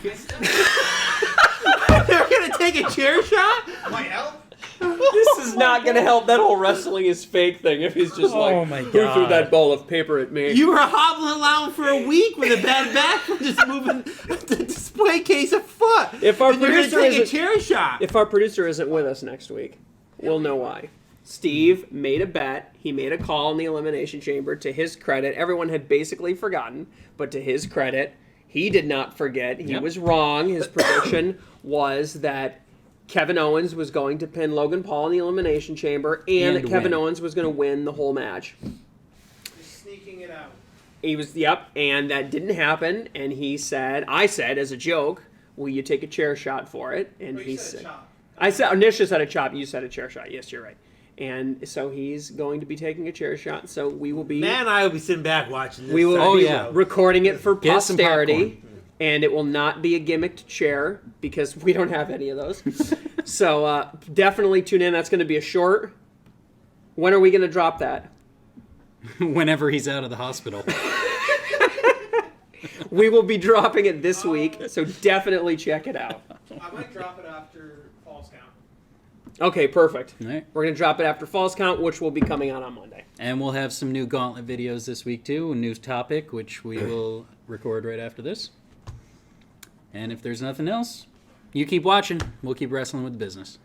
Speaker 1: They're gonna take a chair shot?
Speaker 4: Might help.
Speaker 3: This is not going to help. That whole wrestling is fake thing. If he's just like,
Speaker 2: Oh, my
Speaker 3: who threw
Speaker 2: God.
Speaker 3: that ball of paper at me?
Speaker 1: You were hobbling around for a week with a bad back from just moving the display case a foot.
Speaker 3: If our
Speaker 1: and you're gonna
Speaker 3: producer
Speaker 1: take a
Speaker 3: isn't-
Speaker 1: chair shot.
Speaker 3: If our producer isn't with us next week, we'll know why. Steve made a bet. He made a call in the Elimination Chamber. To his credit, everyone had basically forgotten, but to his credit, he did not forget. He
Speaker 2: Yep.
Speaker 3: was wrong. His prediction was that Kevin Owens was going to pin Logan Paul in the Elimination Chamber, and that Kevin
Speaker 2: win.
Speaker 3: Owens was going to win the whole match.
Speaker 4: Just sneaking it out.
Speaker 3: He was, yep, and that didn't happen. And he said, I said as a joke, will you take a chair shot for it? And
Speaker 4: But
Speaker 3: he
Speaker 4: you said
Speaker 3: said,
Speaker 4: chop.
Speaker 3: I said, Nisha said a chop, you said a chair shot. Yes, you're right. And so he's going to be taking a chair shot. So we will be,
Speaker 1: Man, I will be sitting back watching this.
Speaker 3: we will
Speaker 2: Oh,
Speaker 3: be
Speaker 2: yeah.
Speaker 3: recording it for
Speaker 2: Get some
Speaker 3: posterity. And it will not be a gimmicked chair because we don't have any of those. So definitely tune in. That's going to be a short. When are we going to drop that?
Speaker 2: Whenever he's out of the hospital.
Speaker 3: We will be dropping it this week, so definitely check it out.
Speaker 4: I might drop it after Falls Count.
Speaker 3: Okay, perfect.
Speaker 2: All right.
Speaker 3: We're going to drop it after Falls Count, which will be coming out on Monday.
Speaker 2: And we'll have some new Gauntlet videos this week, too. A new topic, which we will record right after this. And if there's nothing else, you keep watching. We'll keep wrestling with the business.